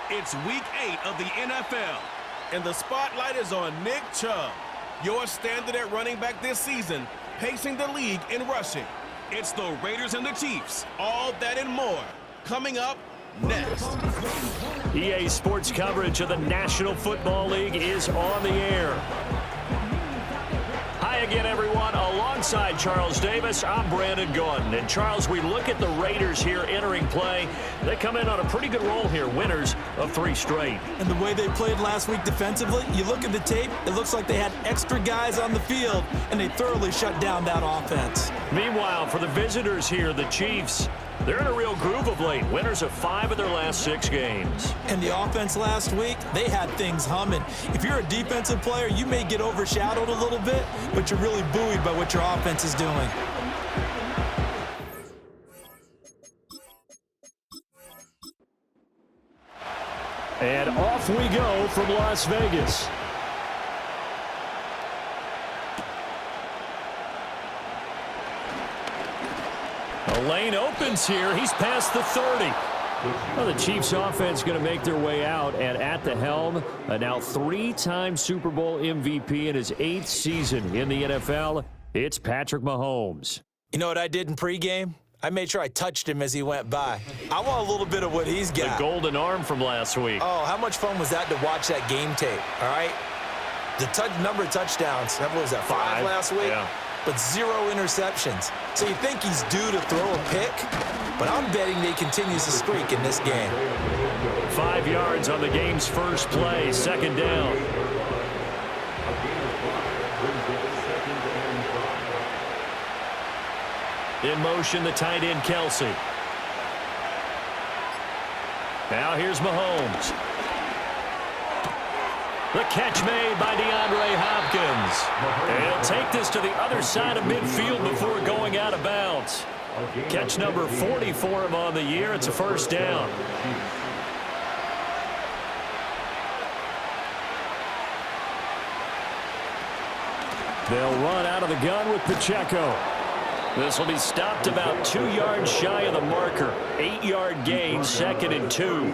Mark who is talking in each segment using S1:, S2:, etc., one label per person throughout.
S1: It's week 8 of the NFL, and the spotlight is on Nick Chubb, your standard at running back this season, pacing the league in rushing. It's the Raiders and the Chiefs, all that and more, coming up next.
S2: EA Sports coverage of the National Football League is on the air. Hi again, everyone. Alongside Charles Davis, I'm Brandon Gordon. And Charles, we look at the Raiders here entering play. They come in on a pretty good roll here, winners of 3 straight.
S3: And the way they played last week defensively, you look at the tape, it looks like they had extra guys on the field, and they thoroughly shut down that offense.
S2: Meanwhile, for the visitors here, the Chiefs, they're in a real groove of late. Winners of 5 of their last 6 games.
S3: And the offense last week, they had things humming. If you're a defensive player, you may get overshadowed a little bit, but you're really buoyed by what your offense is doing.
S2: And off we go from Las Vegas. The lane opens here. He's past the 30. Well, the Chiefs offense going to make their way out, and at the helm, a now 3-time Super Bowl MVP in his 8th season in the NFL, it's Patrick Mahomes.
S3: You know what I did in pregame? I made sure I touched him as he went by. I want a little bit of what he's got.
S2: The golden arm from last week.
S3: Oh, how much fun was that to watch that game tape, all right? The number of touchdowns, what was that, 5 last week?
S2: Yeah.
S3: But 0 interceptions. So you think he's due to throw a pick, but I'm betting they continues to streak in this game.
S2: 5 yards on the game's first play, 2nd down. In motion, the tight end, Kelsey. Now here's Mahomes. The catch made by DeAndre Hopkins. And he'll take this to the other side of midfield before going out of bounds. Catch number 40 for him on the year. It's a 1st down. They'll run out of the gun with Pacheco. This will be stopped about 2 yards shy of the marker. 8-yard gain, 2nd and 2.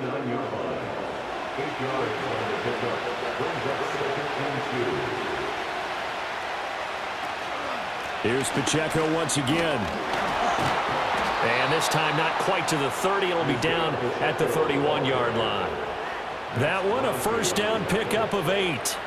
S2: Here's Pacheco once again. And this time not quite to the 30. It'll be down at the 31-yard line. That one, a 1st down pickup of 8.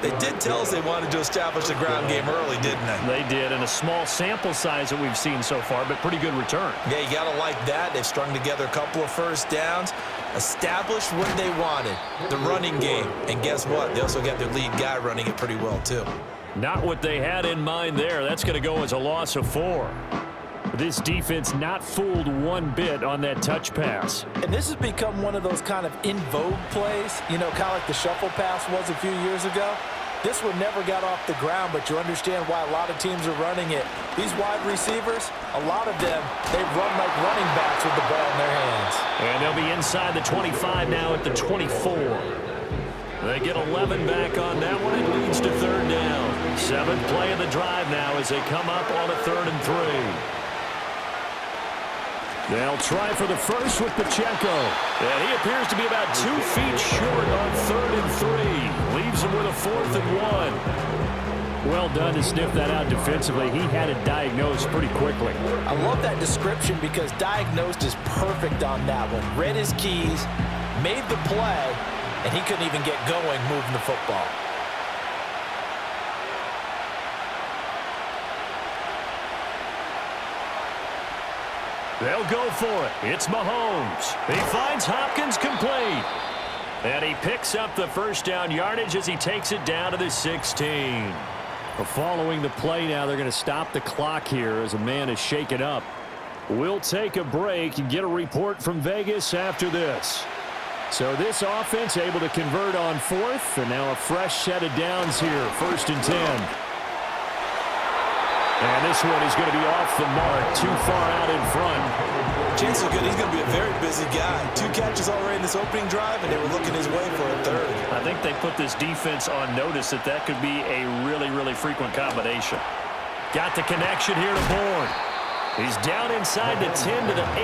S3: They did tell us they wanted to establish the ground game early, didn't they?
S2: They did, and a small sample size that we've seen so far, but pretty good return.
S3: Yeah, you got to like that. They've strung together a couple of 1st downs, established what they wanted, the running game. And guess what? They also got their lead guy running it pretty well, too.
S2: Not what they had in mind there. That's going to go as a loss of 4. This defense not fooled one bit on that touch pass.
S4: And this has become one of those kind of in vogue plays, you know, kind of like the shuffle pass was a few years ago. This one never got off the ground, but you understand why a lot of teams are running it. These wide receivers, a lot of them, they run like running backs with the ball in their hands.
S2: And they'll be inside the 25 now at the 24. They get 11 back on that one. It leads to 3rd down. 7th play of the drive now as they come up on a 3rd and 3. They'll try for the first with Pacheco. And he appears to be about 2 feet short on 3rd and 3. Leaves him with a 4th and 1. Well done to sniff that out defensively. He had it diagnosed pretty quickly.
S4: I love that description because diagnosed is perfect on that one. Read his keys, made the play, and he couldn't even get going moving the football.
S2: They'll go for it. It's Mahomes. He finds Hopkins complete. And he picks up the first down yardage as he takes it down to the 16. Following the play now, they're going to stop the clock here as a man is shaken up. We'll take a break and get a report from Vegas after this. So this offense able to convert on 4th, and now a fresh set of downs here, 1st and 10. And this one is going to be off the mark, too far out in front.
S3: Chance is good. He's going to be a very busy guy. 2 catches already in this opening drive, and they were looking his way for a 3rd.
S2: I think they put this defense on notice that could be a really, really frequent combination. Got the connection here to Bourne. He's down inside the 10 to the 8,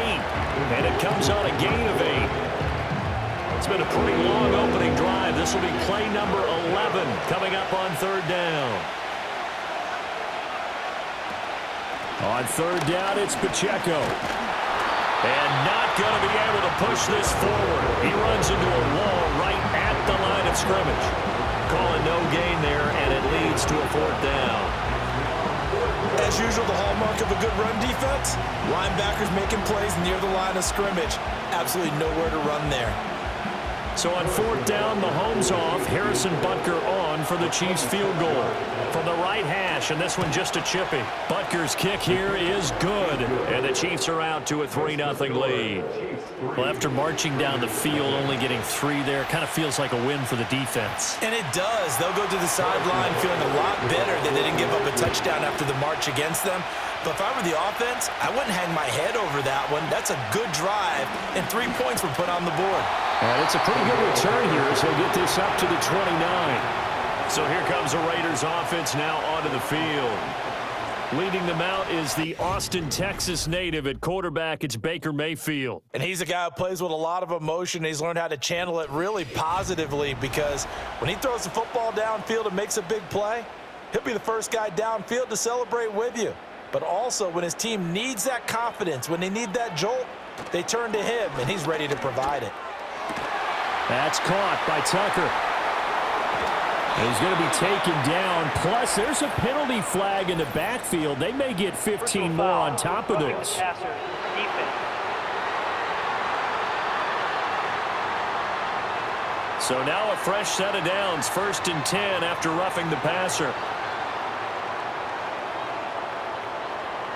S2: and it comes on a gain of 8. It's been a pretty long opening drive. This will be play number 11 coming up on 3rd down. On 3rd down, it's Pacheco. And not going to be able to push this forward. He runs into a wall right at the line of scrimmage. Calling no gain there, and it leads to a 4th down.
S3: As usual, the hallmark of a good run defense, linebackers making plays near the line of scrimmage. Absolutely nowhere to run there.
S2: So on 4th down, Mahomes off. Harrison Butker on for the Chiefs field goal. From the right hash, and this one just a chippy. Butker's kick here is good, and the Chiefs are out to a 3-0 lead. Well, after marching down the field, only getting 3 there, kind of feels like a win for the defense.
S3: And it does. They'll go to the sideline feeling a lot better that they didn't give up a touchdown after the march against them. But if I were the offense, I wouldn't hang my head over that one. That's a good drive, and 3 points were put on the board.
S2: And it's a pretty good return here as he'll get this up to the 29. So here comes the Raiders offense now onto the field. Leading them out is the Austin, Texas native at quarterback. It's Baker Mayfield.
S3: And he's a guy who plays with a lot of emotion. He's learned how to channel it really positively because when he throws the football downfield and makes a big play, he'll be the first guy downfield to celebrate with you. But also when his team needs that confidence, when they need that jolt, they turn to him, and he's ready to provide it.
S2: That's caught by Tucker. He's going to be taken down. Plus, there's a penalty flag in the backfield. They may get 15 more on top of this. So now a fresh set of downs. 1st and 10 after roughing the passer.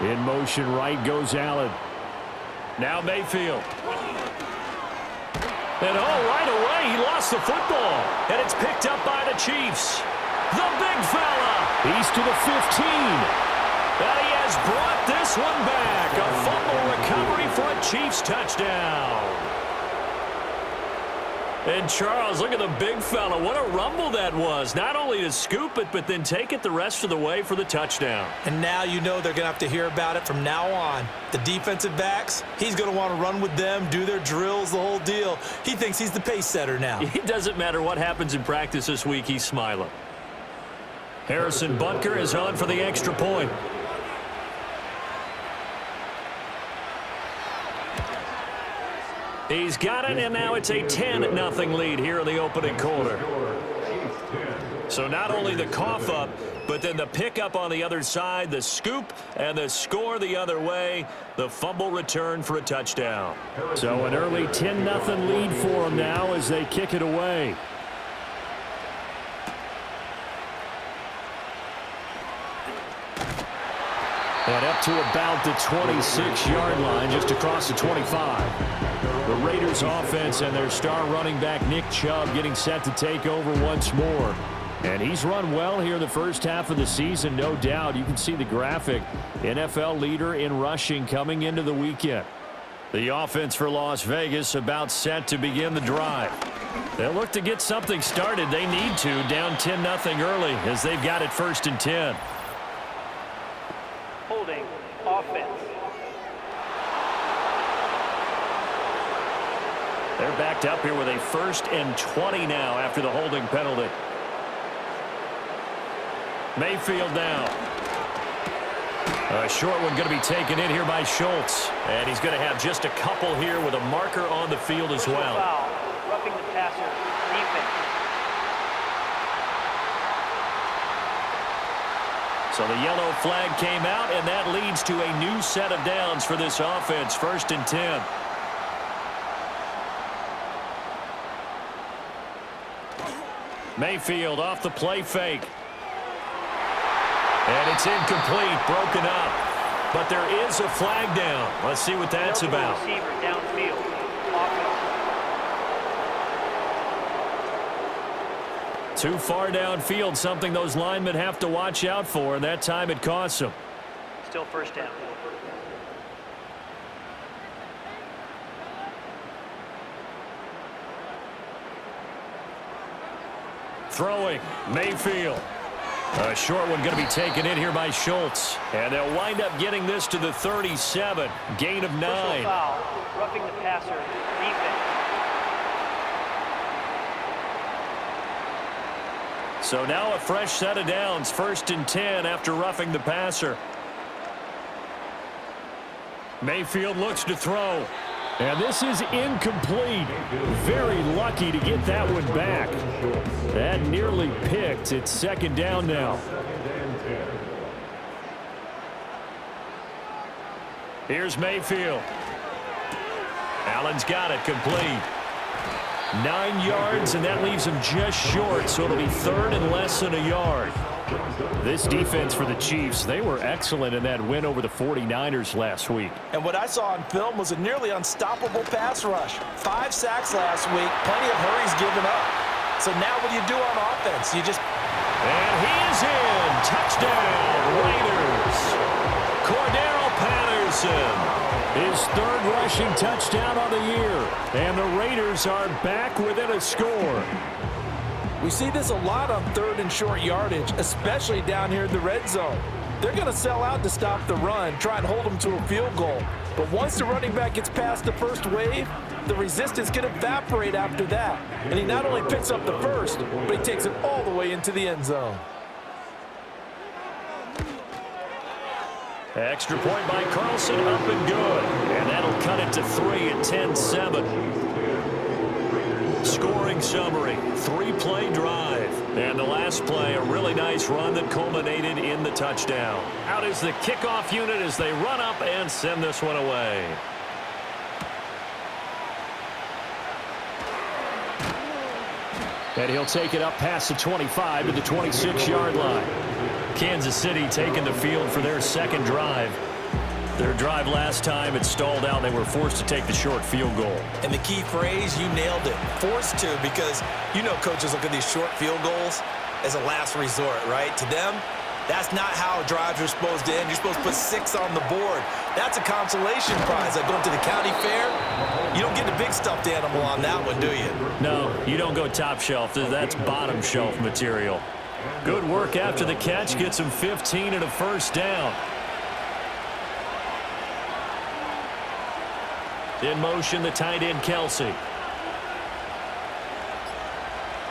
S2: In motion right goes Allen. Now Mayfield. And right away, he lost the football. And it's picked up by the Chiefs. The big fella. He's to the 15. And he has brought this one back. A fumble recovery for a Chiefs touchdown. And Charles, look at the big fella. What a rumble that was. Not only to scoop it, but then take it the rest of the way for the touchdown.
S3: And now you know they're going to have to hear about it from now on. The defensive backs, he's going to want to run with them, do their drills, the whole deal. He thinks he's the pace setter now.
S2: It doesn't matter what happens in practice this week, he's smiling. Harrison Butker is on for the extra point. He's got it, and now it's a 10-0 lead here in the opening quarter. So not only the cough up, but then the pickup on the other side, the scoop, and the score the other way, the fumble return for a touchdown. So an early 10-0 lead for them now as they kick it away. And up to about the 26-yard line, just across the 25. The Raiders offense and their star running back Nick Chubb getting set to take over once more. And he's run well here the first half of the season, no doubt. You can see the graphic. NFL leader in rushing coming into the weekend. The offense for Las Vegas about set to begin the drive. They'll look to get something started. They need to, down 10-0 early as they've got it 1st and 10.
S5: Holding offense.
S2: They're backed up here with a 1st and 20 now after the holding penalty. Mayfield now. A short one going to be taken in here by Schultz. And he's going to have just a couple here with a marker on the field as well.
S5: Foul. Roughing the passer. Defense.
S2: So the yellow flag came out, and that leads to a new set of downs for this offense. 1st and 10. Mayfield off the play fake. And it's incomplete, broken up. But there is a flag down. Let's see what that's about.
S5: Receiver downfield. Offense.
S2: Too far downfield, something those linemen have to watch out for, and that time it costs them.
S5: Still 1st down.
S2: Throwing, Mayfield. A short one going to be taken in here by Schultz. And they'll wind up getting this to the 37. Gain of 9.
S5: Personal foul. Roughing the passer. Defense.
S2: So now a fresh set of downs. 1st and 10 after roughing the passer. Mayfield looks to throw. And this is incomplete. Very lucky to get that one back. That nearly picked. It's 2nd down now. Here's Mayfield. Allen's got it complete. 9 yards, and that leaves him just short, so it'll be 3rd and less than a yard. This defense for the Chiefs, they were excellent in that win over the 49ers last week.
S3: And what I saw on film was a nearly unstoppable pass rush. 5 sacks last week, plenty of hurries given up. So now what do you do on offense? You just...
S2: And he is in. Touchdown, Raiders. Cordero Patterson. His 3rd rushing touchdown on the year. And the Raiders are back within a score.
S4: We see this a lot on 3rd and short yardage, especially down here in the red zone. They're going to sell out to stop the run, try and hold them to a field goal. But once the running back gets past the first wave, the resistance can evaporate after that. And he not only picks up the first, but he takes it all the way into the end zone.
S2: Extra point by Carlson, up and good. And that'll cut it to 3 at 10-7. Scoring summary, 3-play drive. And the last play, a really nice run that culminated in the touchdown. Out is the kickoff unit as they run up and send this one away. And he'll take it up past the 25 to the 26-yard line. Kansas City taking the field for their 2nd drive. Their drive last time, it stalled out. They were forced to take the short field goal.
S3: And the key phrase, you nailed it. Forced to, because you know coaches look at these short field goals as a last resort, right? To them, that's not how drives are supposed to end. You're supposed to put 6 on the board. That's a consolation prize. Like going to the county fair, you don't get the big stuffed animal on that one, do you?
S2: No, you don't go top shelf. That's bottom shelf material. Good work after the catch. Gets him 15 and a 1st down. In motion, the tight end, Kelsey.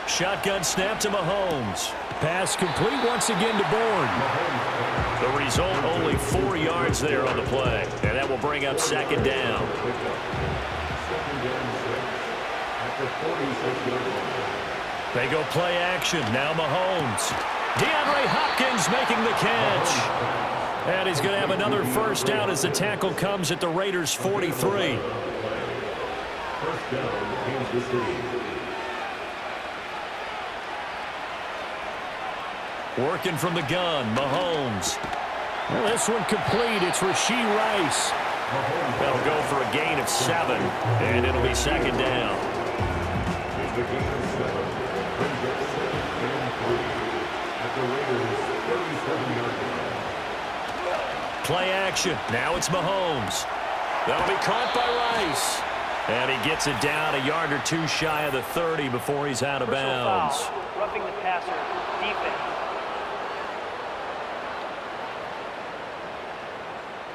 S2: Shotgun snap to Mahomes. Pass complete once again to Bourne. The result, only 4 yards there on the play. And that will bring up 2nd down. They go play action. Now Mahomes. DeAndre Hopkins making the catch. And he's going to have another 1st down as the tackle comes at the Raiders' 43. Working from the gun, Mahomes. Well, this one complete. It's Rashee Rice. That'll go for a gain of 7, and it'll be 2nd down. Play action. Now it's Mahomes. That'll be caught by Rice. And he gets it down a yard or 2 shy of the 30 before he's out of bounds.
S5: Foul. Roughing the passer. Defense.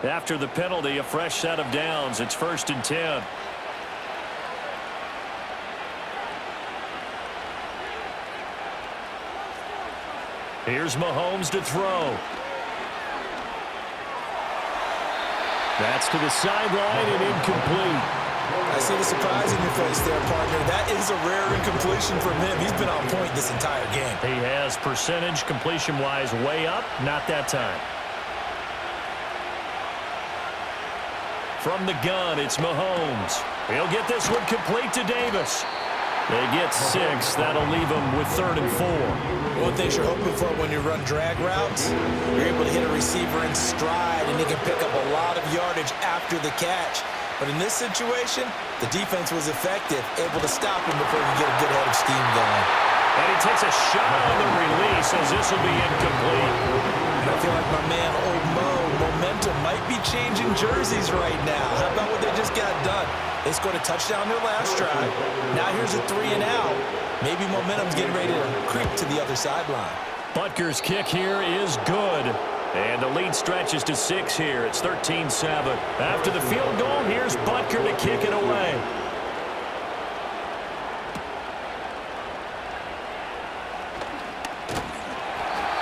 S2: After the penalty, a fresh set of downs. It's 1st and 10. Here's Mahomes to throw. That's to the sideline and incomplete.
S4: I see the surprise in your face there, partner. That is a rare incompletion from him. He's been on point this entire game.
S2: He has percentage completion-wise way up, not that time. From the gun, it's Mahomes. He'll get this one complete to Davis. They get 6. That'll leave them with 3rd and 4.
S4: One thing you're hoping for when you run drag routes, you're able to hit a receiver in stride, and he can pick up a lot of yardage after the catch. But in this situation, the defense was effective, able to stop him before he get a good head of steam going.
S2: And he takes a shot on the release as this will be incomplete.
S4: And I feel like my man, Old Mo, momentum might be changing jerseys right now. How about what they just got done? They scored a touchdown their last drive. Now here's a 3 and out. Maybe momentum's getting ready to creep to the other sideline.
S2: Butker's kick here is good. And the lead stretches to 6 here. It's 13-7. After the field goal, here's Butker to kick it away.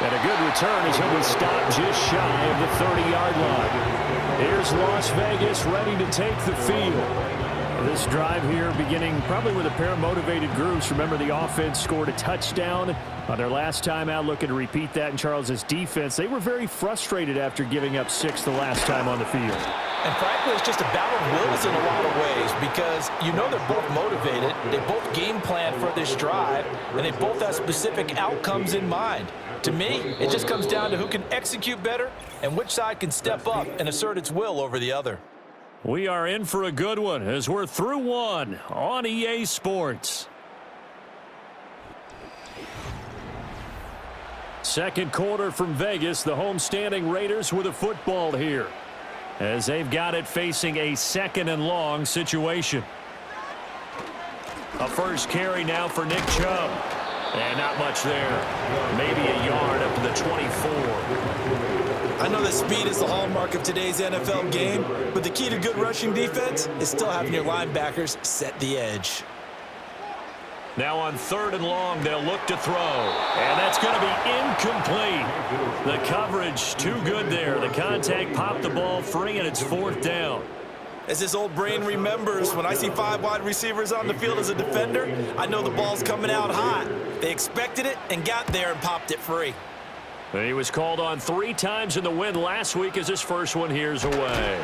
S2: And a good return as he'll be stopped just shy of the 30-yard line. Here's Las Vegas ready to take the field. This drive here beginning probably with a pair of motivated groups. Remember, the offense scored a touchdown on their last time out, looking to repeat that in Charles's defense. They were very frustrated after giving up 6 the last time on the field.
S4: And frankly, it's just a battle of wills in a lot of ways because you know they're both motivated. They both game plan for this drive, and they both have specific outcomes in mind. To me, it just comes down to who can execute better and which side can step up and assert its will over the other.
S2: We are in for a good one as we're through one on EA Sports. Second quarter from Vegas. The homestanding Raiders with a football here as they've got it facing a 2nd and long situation. A first carry now for Nick Chubb. And not much there. Maybe a yard up to the 24.
S4: I know that speed is the hallmark of today's NFL game, but the key to good rushing defense is still having your linebackers set the edge.
S2: Now on 3rd and long, they'll look to throw. And that's going to be incomplete. The coverage too good there. The contact popped the ball free, and it's 4th down.
S4: As this old brain remembers, when I see 5 wide receivers on the field as a defender, I know the ball's coming out hot. They expected it and got there and popped it free.
S2: He was called on 3 times in the win last week as his first one here's away.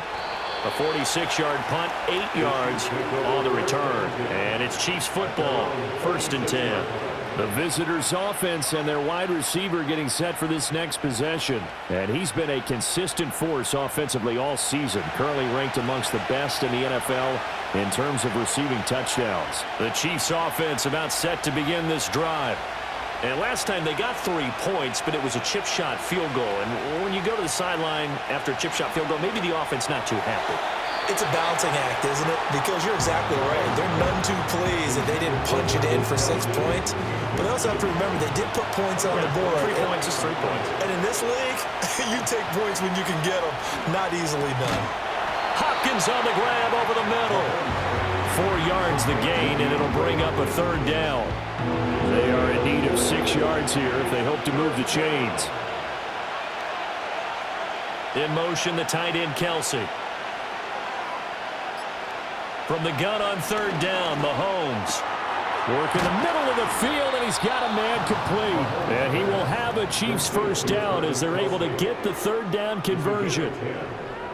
S2: A 46-yard punt, 8 yards on the return. And it's Chiefs football, 1st and 10. The visitors' offense and their wide receiver getting set for this next possession. And he's been a consistent force offensively all season. Currently ranked amongst the best in the NFL in terms of receiving touchdowns. The Chiefs' offense about set to begin this drive. And last time they got 3 points, but it was a chip shot field goal. And when you go to the sideline after a chip shot field goal, maybe the offense not too happy.
S4: It's a balancing act, isn't it? Because you're exactly right. They're none too pleased that they didn't punch it in for 6 points. But they also have to remember they did put points on the board.
S2: 3 points is 3 points.
S4: And in this league, you take points when you can get them. Not easily done.
S2: Hopkins on the grab over the middle. 4 yards the gain, and it'll bring up a 3rd down. They are in need of 6 yards here if they hope to move the chains. In motion, the tight end, Kelsey. From the gun on 3rd down, Mahomes. Work in the middle of the field, and he's got a man complete. And he will have a Chiefs first down as they're able to get the 3rd down conversion.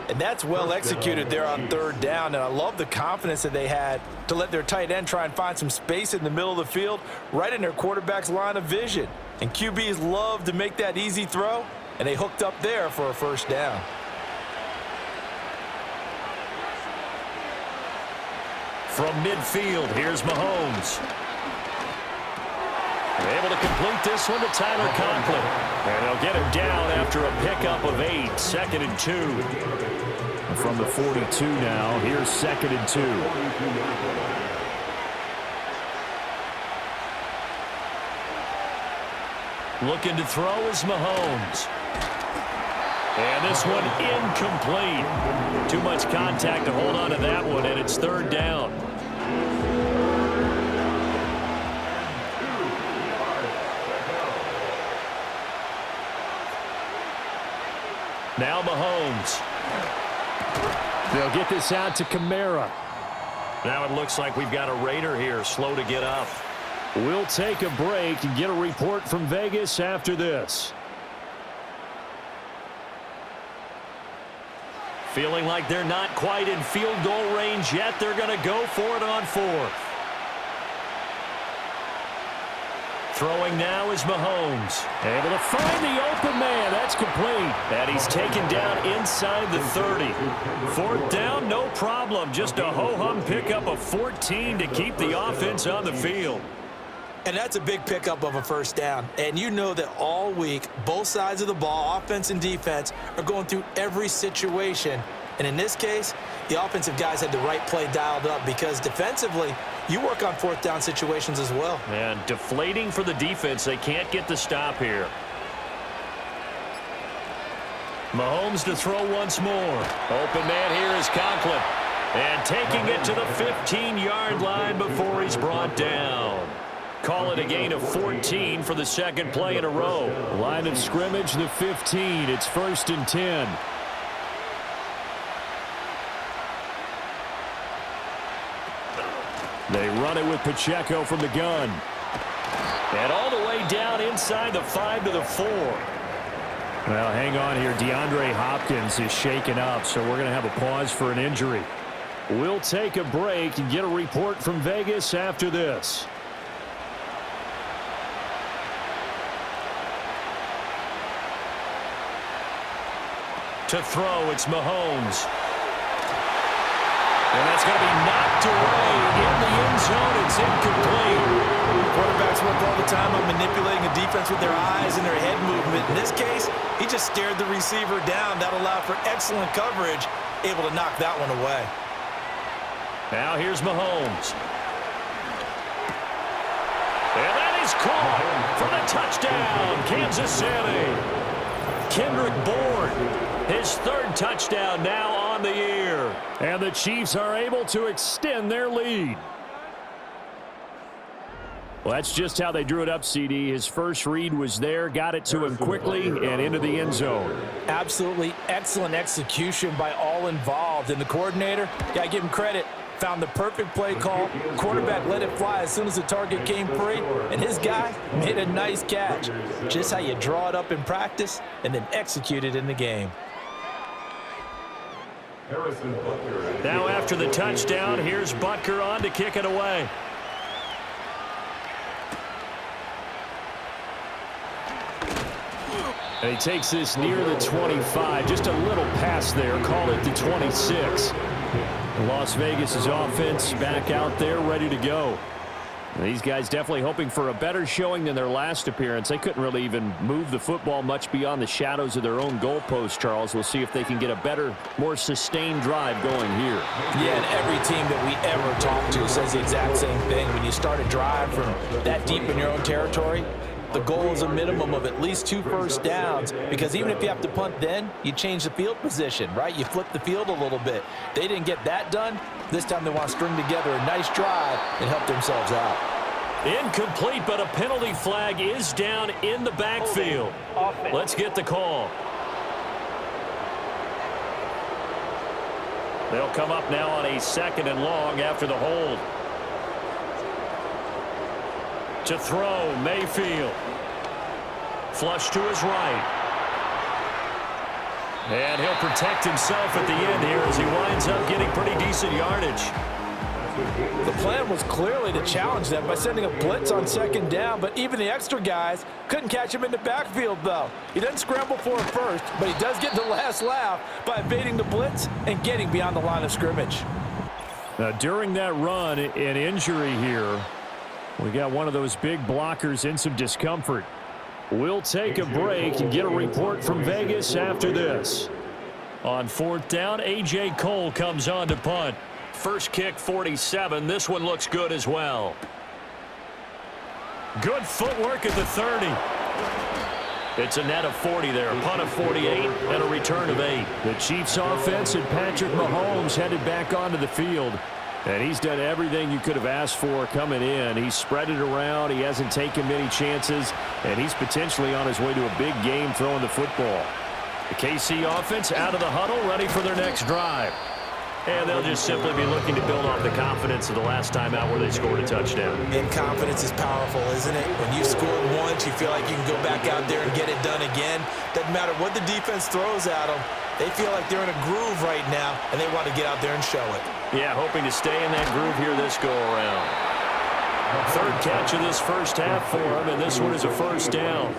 S4: And that's well executed there on 3rd down. And I love the confidence that they had to let their tight end try and find some space in the middle of the field, right in their quarterback's line of vision. And QBs love to make that easy throw, and they hooked up there for a first down.
S2: From midfield, here's Mahomes. They're able to complete this one to Tyler Conklin. And they'll get him down after a pickup of 8, 2nd and 2. From the 42 now, here's 2nd and 2. Looking to throw is Mahomes. And this one incomplete. Too much contact to hold on to that one, and it's 3rd down. Now Mahomes. They'll get this out to Kamara. Now it looks like we've got a Raider here, slow to get up. We'll take a break and get a report from Vegas after this. Feeling like they're not quite in field goal range yet. They're going to go for it on fourth. Throwing now is Mahomes. Able to find the open man. That's complete. And he's taken down inside the 30. Fourth down, no problem. Just a ho-hum pickup of 14 to keep the offense on the field.
S4: And that's a big pickup of a first down. And you know that all week, both sides of the ball, offense and defense, are going through every situation. And in this case, the offensive guys had the right play dialed up because defensively, you work on fourth down situations as well.
S2: And deflating for the defense. They can't get the stop here. Mahomes to throw once more. Open man here is Conklin. And taking it to the 15-yard line before he's brought down. Call it a gain of 14 for the second play in a row. Line of scrimmage, the 15. It's 1st and 10. They run it with Pacheco from the gun. And all the way down inside the 5 to the 4. Well, hang on here. DeAndre Hopkins is shaken up, so we're going to have a pause for an injury. We'll take a break and get a report from Vegas after this. To throw, it's Mahomes. And that's going to be knocked away in the end zone. It's incomplete.
S4: Quarterbacks work all the time on manipulating a defense with their eyes and their head movement. In this case, he just stared the receiver down. That allowed for excellent coverage, able to knock that one away.
S2: Now here's Mahomes. And that is caught for the touchdown, Kansas City. Kendrick Bourne, his third touchdown now on the year. And the Chiefs are able to extend their lead. Well, that's just how they drew it up, CD. His first read was there, got it to him quickly, and into the end zone.
S4: Absolutely excellent execution by all involved. And the coordinator, got to give him credit, found the perfect play call. Quarterback let it fly as soon as the target came free, and his guy made a nice catch. Just how you draw it up in practice and then execute it in the game.
S2: Now after the touchdown, here's Butker on to kick it away. And he takes this near the 25. Just a little pass there. Call it the 26. Las Vegas' offense back out there ready to go. These guys definitely hoping for a better showing than their last appearance. They couldn't really even move the football much beyond the shadows of their own goalpost, Charles. We'll see if they can get a better, more sustained drive going here.
S4: Yeah, and every team that we ever talk to says the exact same thing. When you start a drive from that deep in your own territory, the goal is a minimum of at least 2 first downs, because even if you have to punt then, you change the field position, right? You flip the field a little bit. They didn't get that done. This time they want to string together a nice drive and help themselves out.
S2: Incomplete, but a penalty flag is down in the backfield. Let's get the call. They'll come up now on a 2nd and long after the hold. To throw, Mayfield. Flush to his right. And he'll protect himself at the end here as he winds up getting pretty decent yardage.
S4: The plan was clearly to challenge them by sending a blitz on 2nd down, but even the extra guys couldn't catch him in the backfield, though. He doesn't scramble for it first, but he does get the last laugh by evading the blitz and getting beyond the line of scrimmage.
S2: Now, during that run, an injury here. We got one of those big blockers in some discomfort. We'll take a break and get a report from Vegas after this. On 4th down, A.J. Cole comes on to punt. First kick, 47. This one looks good as well. Good footwork at the 30. It's a net of 40 there. A punt of 48 and a return of 8. The Chiefs offense and Patrick Mahomes headed back onto the field. And he's done everything you could have asked for coming in. He's spread it around. He hasn't taken many chances. And he's potentially on his way to a big game throwing the football. The KC offense out of the huddle, ready for their next drive. And they'll just simply be looking to build off the confidence of the last time out where they scored a touchdown.
S3: And confidence is powerful, isn't it? When you've scored once, you feel like you can go back out there and get it done again. Doesn't matter what the defense throws at them. They feel like they're in a groove right now, and they want to get out there and show it.
S2: Yeah, hoping to stay in that groove here this go-around. Third catch of this first half for them, and this one is a first down.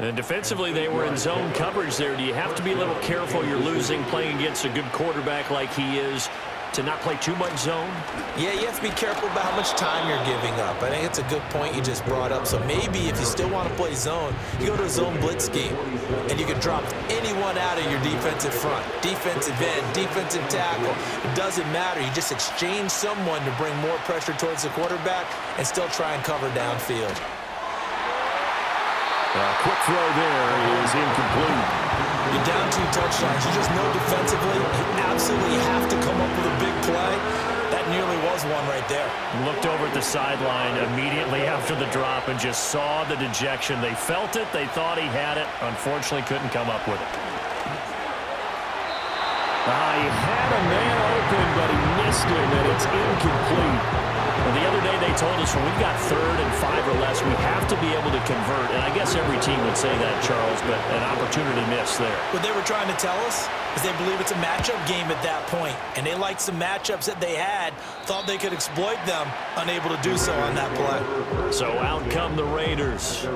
S2: And defensively, they were in zone coverage there. Do you have to be a little careful? You're losing, playing against a good quarterback like he is, to not play too much zone?
S3: Yeah, you have to be careful about how much time you're giving up. I think it's a good point you just brought up. So maybe if you still want to play zone, you go to a zone blitz scheme, and you can drop anyone out of your defensive front. Defensive end, defensive tackle. It doesn't matter. You just exchange someone to bring more pressure towards the quarterback and still try and cover downfield.
S2: Quick throw there is incomplete.
S3: You're down 2 touchdowns. You just know defensively you absolutely have to come up with a big play. That nearly was one right there.
S2: Looked over at the sideline immediately after the drop and just saw the dejection. They felt it. They thought he had it. Unfortunately, couldn't come up with it. He had a man open, but he missed him, and it's incomplete. Well, the other day they told us when we've got 3rd and 5 or less, we have to be able to convert. And I guess every team would say that, Charles, but an opportunity missed there.
S3: What they were trying to tell us is they believe it's a matchup game at that point. And they liked some matchups that they had, thought they could exploit them, unable to do so on that play.
S2: So out come the Raiders.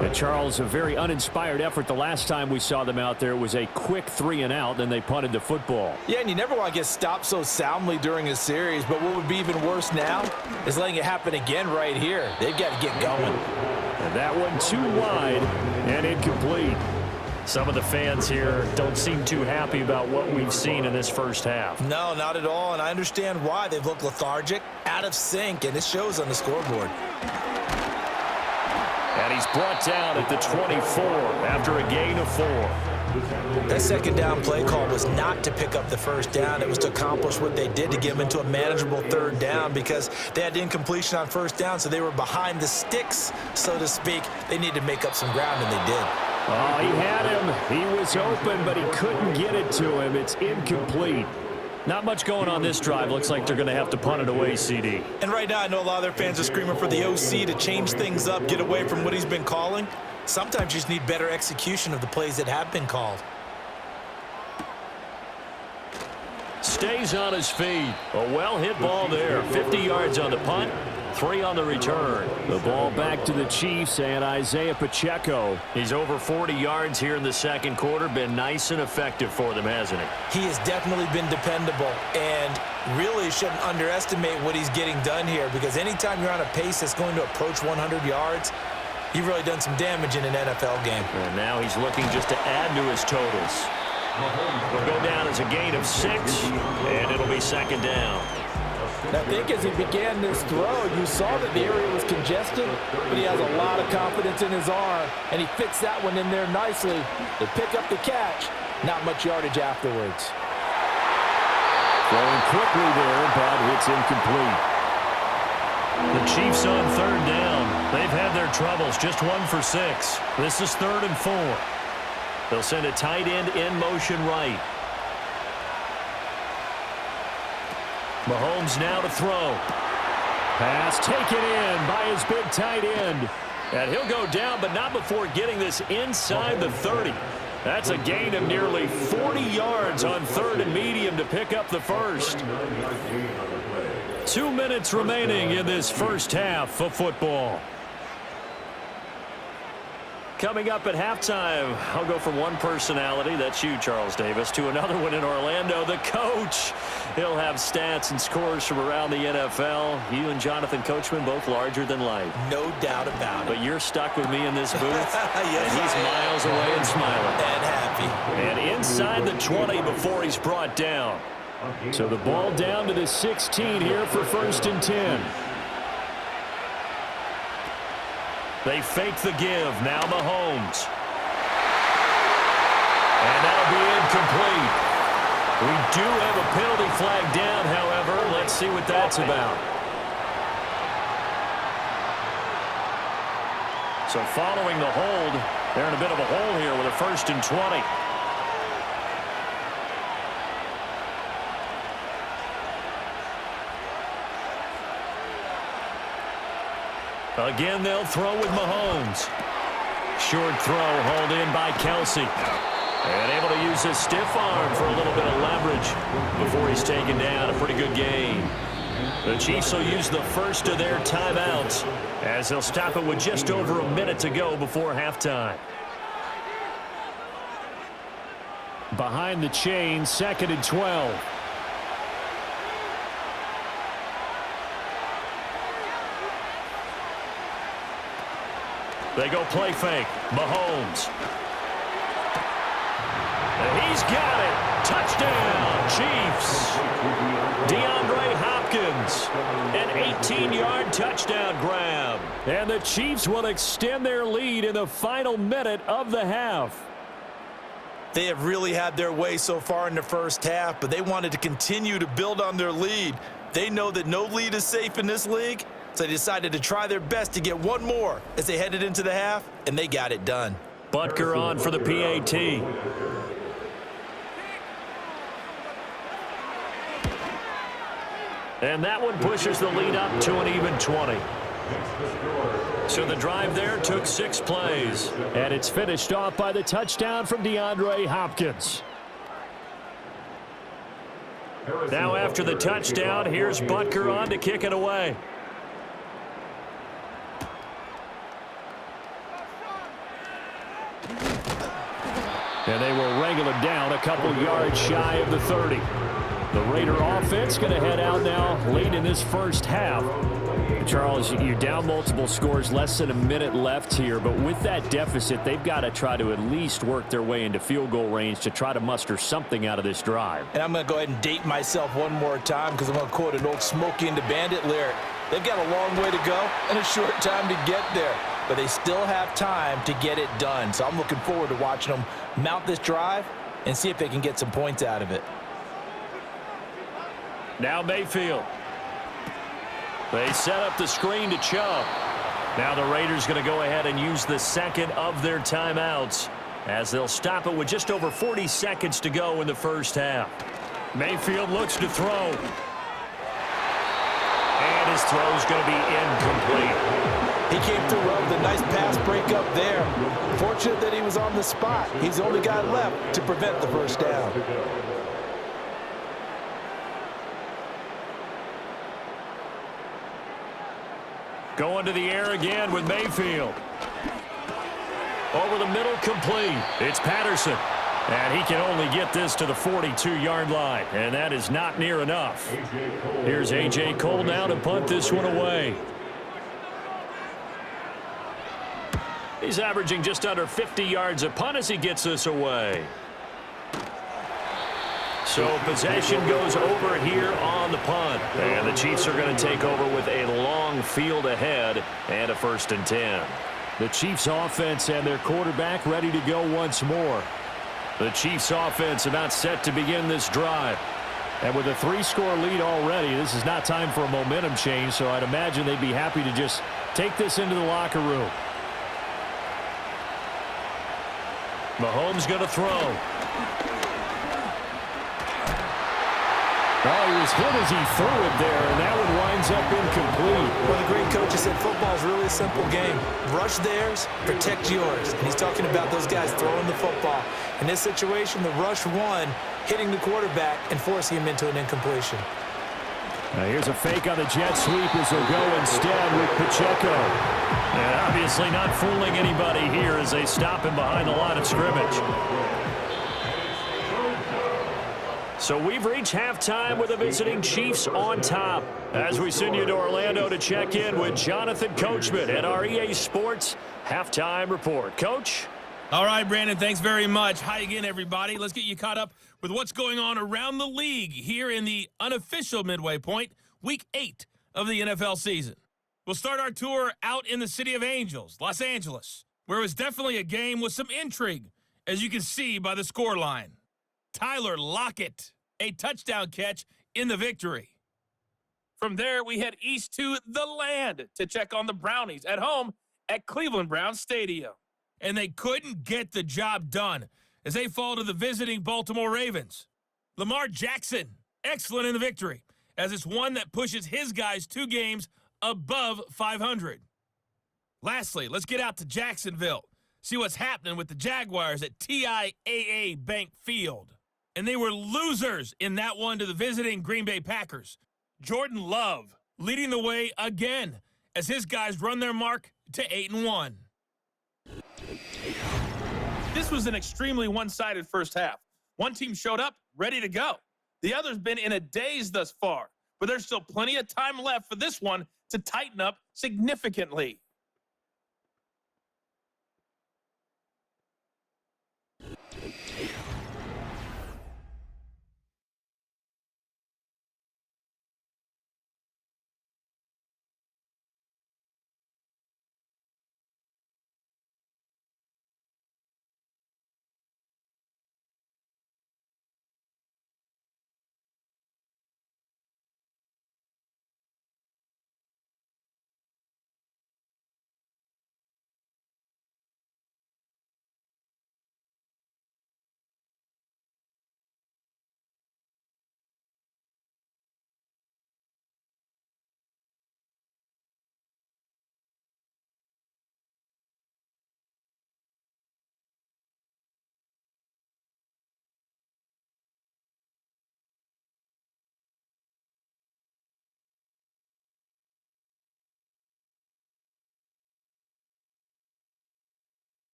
S2: And Charles, a very uninspired effort. The last time we saw them out there was a quick 3 and out, then they punted the football.
S4: Yeah, and you never want to get stopped so soundly during a series, but what would be even worse now is letting it happen again right here. They've got to get going.
S2: And that one too wide and incomplete. Some of the fans here don't seem too happy about what we've seen in this first half.
S3: No, not at all, and I understand why. They've looked lethargic, out of sync, and it shows on the scoreboard.
S2: And he's brought down at the 24 after a gain of 4.
S3: That second down play call was not to pick up the first down. It was to accomplish what they did to get them into a manageable 3rd down because they had incompletion on first down, so they were behind the sticks, so to speak. They needed to make up some ground, and they did.
S2: Oh, he had him. He was open, but he couldn't get it to him. It's incomplete. Not much going on this drive. Looks like they're going to have to punt it away, CD.
S3: And right now, I know a lot of their fans are screaming for the OC to change things up, get away from what he's been calling. Sometimes you just need better execution of the plays that have been called.
S2: Stays on his feet. A well-hit ball there. 50 yards on the punt, 3 on the return. The ball back to the Chiefs and Isaiah Pacheco. He's over 40 yards here in the second quarter. Been nice and effective for them, hasn't he?
S3: He has definitely been dependable, and really shouldn't underestimate what he's getting done here, because anytime you're on a pace that's going to approach 100 yards, you've really done some damage in an NFL game.
S2: And now he's looking just to add to his totals. Will go down as a gain of 6, and it'll be second down.
S4: I think as he began this throw, you saw that the area was congested, but he has a lot of confidence in his arm, and he fits that one in there nicely. They pick up the catch, not much yardage afterwards.
S2: Throwing quickly there, but it's incomplete. The Chiefs on 3rd down. They've had their troubles, just 1 for 6. This is 3rd and 4. They'll send a tight end in motion right. Mahomes now to throw. Pass taken in by his big tight end. And he'll go down, but not before getting this inside the 30. That's a gain of nearly 40 yards on 3rd and medium to pick up the first. 2 minutes remaining in this first half of football. Coming up at halftime, I'll go from one personality, that's you, Charles Davis, to another one in Orlando, the coach. He'll have stats and scores from around the NFL. You and Jonathan Coachman, both larger than life.
S3: No doubt about it.
S2: But you're stuck with me in this booth,
S3: Yes,
S2: and he's miles away and smiling.
S3: And happy.
S2: And inside the 20 before he's brought down. So the ball down to the 16 here for 1st and 10. They fake the give. Now Mahomes. And that'll be incomplete. We do have a penalty flag down, however. Let's see what that's about. So following the hold, They're in a bit of a hole here with a 1st and 20. Again, they'll throw with Mahomes. Short throw hauled in by Kelsey. And able to use his stiff arm for a little bit of leverage before he's taken down. A pretty good gain. The Chiefs will use the first of their timeouts as they'll stop it with just over a minute to go before halftime. Behind the chain, 2nd and 12. They go play fake. Mahomes. And he's got it. Touchdown, Chiefs. DeAndre Hopkins. An 18-yard touchdown grab. And the Chiefs will extend their lead in the final minute of the half.
S3: They have really had their way so far in the first half, but they wanted to continue to build on their lead. They know that no lead is safe in this league, so they decided to try their best to get one more as they headed into the half, and they got it done.
S2: Butker on for the PAT. And that one pushes the lead up to an even 20. So the drive there took 6 plays. And it's finished off by the touchdown from DeAndre Hopkins. Now after the touchdown, here's Butker on to kick it away. And they will wrangle it down a couple yards shy of the 30. The Raider offense going to head out now late in this first half. Charles, you're down multiple scores, less than a minute left here, but with that deficit, they've got to try to at least work their way into field goal range to try to muster something out of this drive.
S4: And I'm going to go ahead and date myself one more time because I'm going to quote an old Smokey and the Bandit lyric. They've got a long way to go and a short time to get there, but they still have time to get it done. So I'm looking forward to watching them mount this drive and see if they can get some points out of it.
S2: Now Mayfield. They set up the screen to Chubb. Now the Raiders going to go ahead and use the second of their timeouts as they'll stop it with just over 40 seconds to go in the first half. Mayfield looks to throw. And his throw is going to be incomplete.
S4: He came through well with a nice pass breakup there. Fortunate that he was on the spot. He's the only guy left to prevent the first down.
S2: Going to the air again with Mayfield. Over the middle, complete. It's Patterson. And he can only get this to the 42-yard line. And that is not near enough. Here's A.J. Cole now to punt this one away. He's averaging just under 50 yards a punt as he gets this away. So possession goes over here on the punt. And the Chiefs are going to take over with a long field ahead and a 1st and 10. The Chiefs offense and their quarterback ready to go once more. The Chiefs offense about set to begin this drive. And with a 3-score lead already, this is not time for a momentum change, so I'd imagine they'd be happy to just take this into the locker room. Mahomes going to throw. Oh, he was hit as he threw it there, and that one winds up incomplete.
S4: Well, the great coach has said football is really a simple game. Rush theirs, protect yours. And he's talking about those guys throwing the football. In this situation, the rush won, hitting the quarterback and forcing him into an incompletion.
S2: Now here's a fake on the jet sweep as they'll go instead with Pacheco. And obviously not fooling anybody here as they stop him behind the line of scrimmage. So we've reached halftime with the visiting Chiefs on top. As we send you to Orlando to check in with Jonathan Coachman at our EA Sports Halftime Report. Coach?
S1: All right, Brandon, thanks very much. Hi again, everybody. Let's get you caught up with what's going on around the league here in the unofficial midway point, Week 8 of the NFL season. We'll start our tour out in the City of Angels, Los Angeles, where it was definitely a game with some intrigue, as you can see by the scoreline. Tyler Lockett, a touchdown catch in the victory. From there, we head east to the land to check on the Brownies at home at Cleveland Browns Stadium.
S6: and they couldn't get the job done as they fall to the visiting Baltimore Ravens. Lamar Jackson, excellent in the victory, as it's one that pushes his guys 2 games above 500. Lastly, let's get out to Jacksonville, see what's happening with the Jaguars at TIAA Bank Field. And they were losers in that one to the visiting Green Bay Packers. Jordan Love leading the way again as his guys run their mark to 8-1. This was an extremely one-sided first half. One team showed up ready to go. The other's been in a daze thus far, but there's still plenty of time left for this one to tighten up significantly.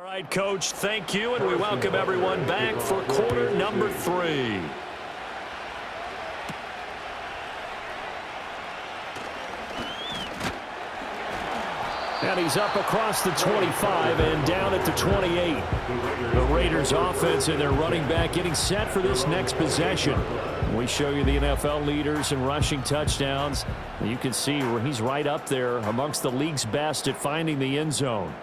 S2: All right, Coach, thank you, and we welcome everyone back for quarter number 3. And he's up across the 25 and down at the 28. The Raiders offense and their running back getting set for this next possession. We show you the NFL leaders in rushing touchdowns. You can see where he's right up there amongst the league's best at finding the end zone.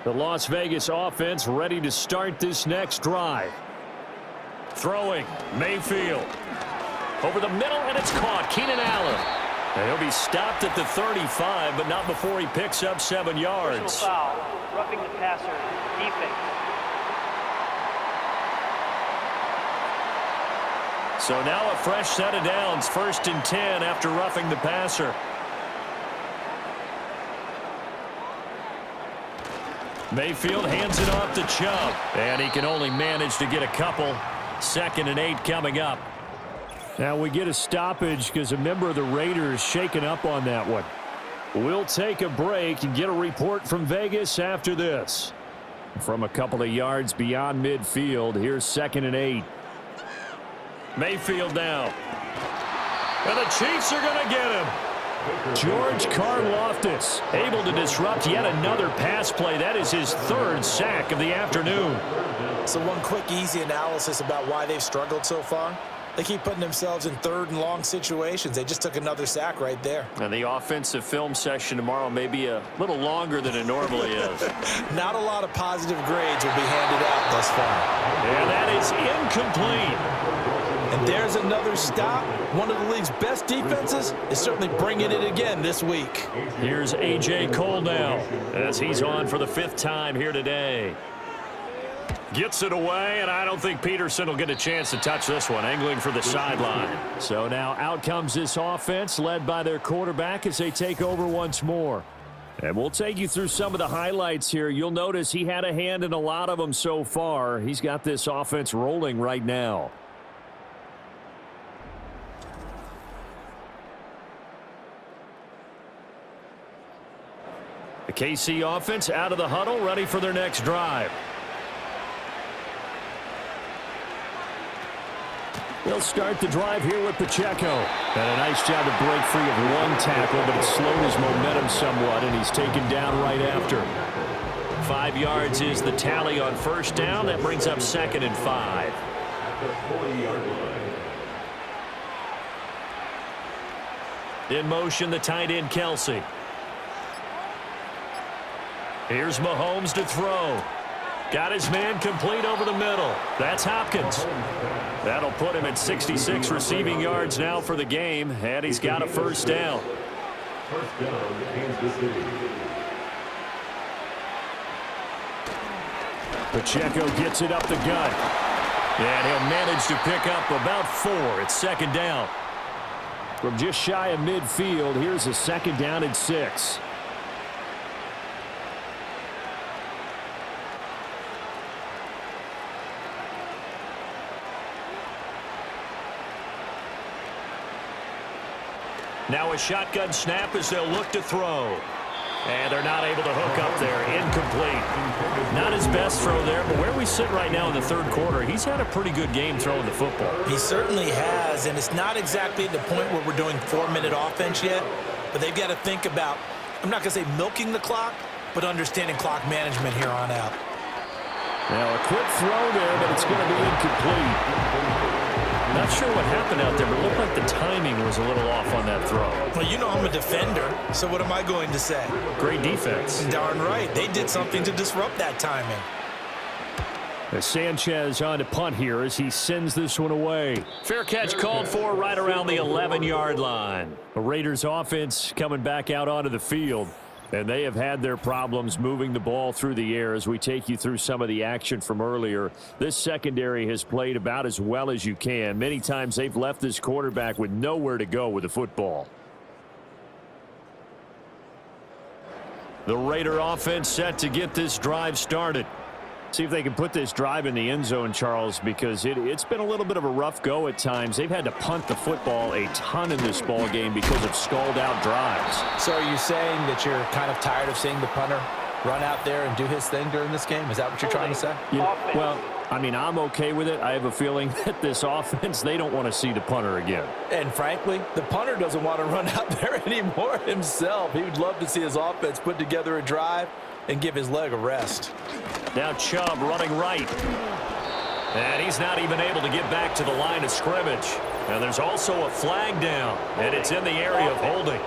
S2: The Las Vegas offense ready to start this next drive. Throwing, Mayfield. Over the middle, and it's caught. Keenan Allen. And he'll be stopped at the 35, but not before he picks up 7 yards.
S5: Personal foul, roughing the passer, defense.
S2: So now a fresh set of downs, 1st and 10 after roughing the passer. Mayfield hands it off to Chubb, and he can only manage to get a couple. 2nd and 8 coming up. Now we get a stoppage because a member of the Raiders shaken up on that one. We'll take a break and get a report from Vegas after this. From a couple of yards beyond midfield, here's 2nd and 8. Mayfield now. And the Chiefs are going to get him. George Karlaftis able to disrupt yet another pass play. That is his 3rd sack of the afternoon.
S4: So one quick, easy analysis about why they've struggled so far. They keep putting themselves in 3rd and long situations. They just took another sack right there.
S2: And the offensive film session tomorrow may be a little longer than it normally is.
S4: Not a lot of positive grades will be handed out thus far.
S2: And that is incomplete.
S4: And there's another stop. One of the league's best defenses is certainly bringing it again this week.
S2: Here's A.J. Cole now as he's on for the 5th time here today. Gets it away, and I don't think Peterson will get a chance to touch this one, angling for the sideline. So now out comes this offense, led by their quarterback as they take over once more. And we'll take you through some of the highlights here. You'll notice he had a hand in a lot of them so far. He's got this offense rolling right now. The KC offense out of the huddle, ready for their next drive. They'll start the drive here with Pacheco. And a nice job to break free of one tackle, but it slowed his momentum somewhat, and he's taken down right after. 5 yards is the tally on 1st down. That brings up 2nd and 5. In motion, the tight end, Kelsey. Here's Mahomes to throw. Got his man complete over the middle. That's Hopkins. That'll put him at 66 receiving yards now for the game, and he's got a 1st down.
S7: First down, Kansas City.
S2: Pacheco gets it up the gut. And he'll manage to pick up about 4. It's 2nd down. From just shy of midfield, here's a 2nd down and 6. Now a shotgun snap as they'll look to throw. And they're not able to hook up there. Incomplete. Not his best throw there, but where we sit right now in the 3rd quarter, he's had a pretty good game throwing the football.
S4: He certainly has, and it's not exactly at the point where we're doing 4-minute offense yet, but they've got to think about, I'm not going to say milking the clock, but understanding clock management here on out.
S2: Now a quick throw there, but it's going to be incomplete. Not sure what happened out there, but it looked like the timing was a little off on that throw.
S4: Well, you know I'm a defender, so what am I going to say?
S2: Great defense.
S4: Darn right. They did something to disrupt that timing.
S2: As Sanchez on to punt here as he sends this one away. Fair catch called for right around the 11-yard line. The Raiders offense coming back out onto the field. And they have had their problems moving the ball through the air as we take you through some of the action from earlier. This secondary has played about as well as you can. Many times they've left this quarterback with nowhere to go with the football. The Raider offense set to get this drive started. See if they can put this drive in the end zone, Charles, because it's been a little bit of a rough go at times. They've had to punt the football a ton in this ball game because of stalled out drives.
S4: So are you saying that you're kind of tired of seeing the punter run out there and do his thing during this game? Is that what you're trying to say?
S2: Well, I mean, I'm okay with it. I have a feeling that this offense, they don't want to see the punter again.
S4: And frankly, the punter doesn't want to run out there anymore himself. He would love to see his offense put together a drive and give his leg a rest.
S2: Now Chubb running right. And he's not even able to get back to the line of scrimmage. Now there's also a flag down, and it's in the area of holding.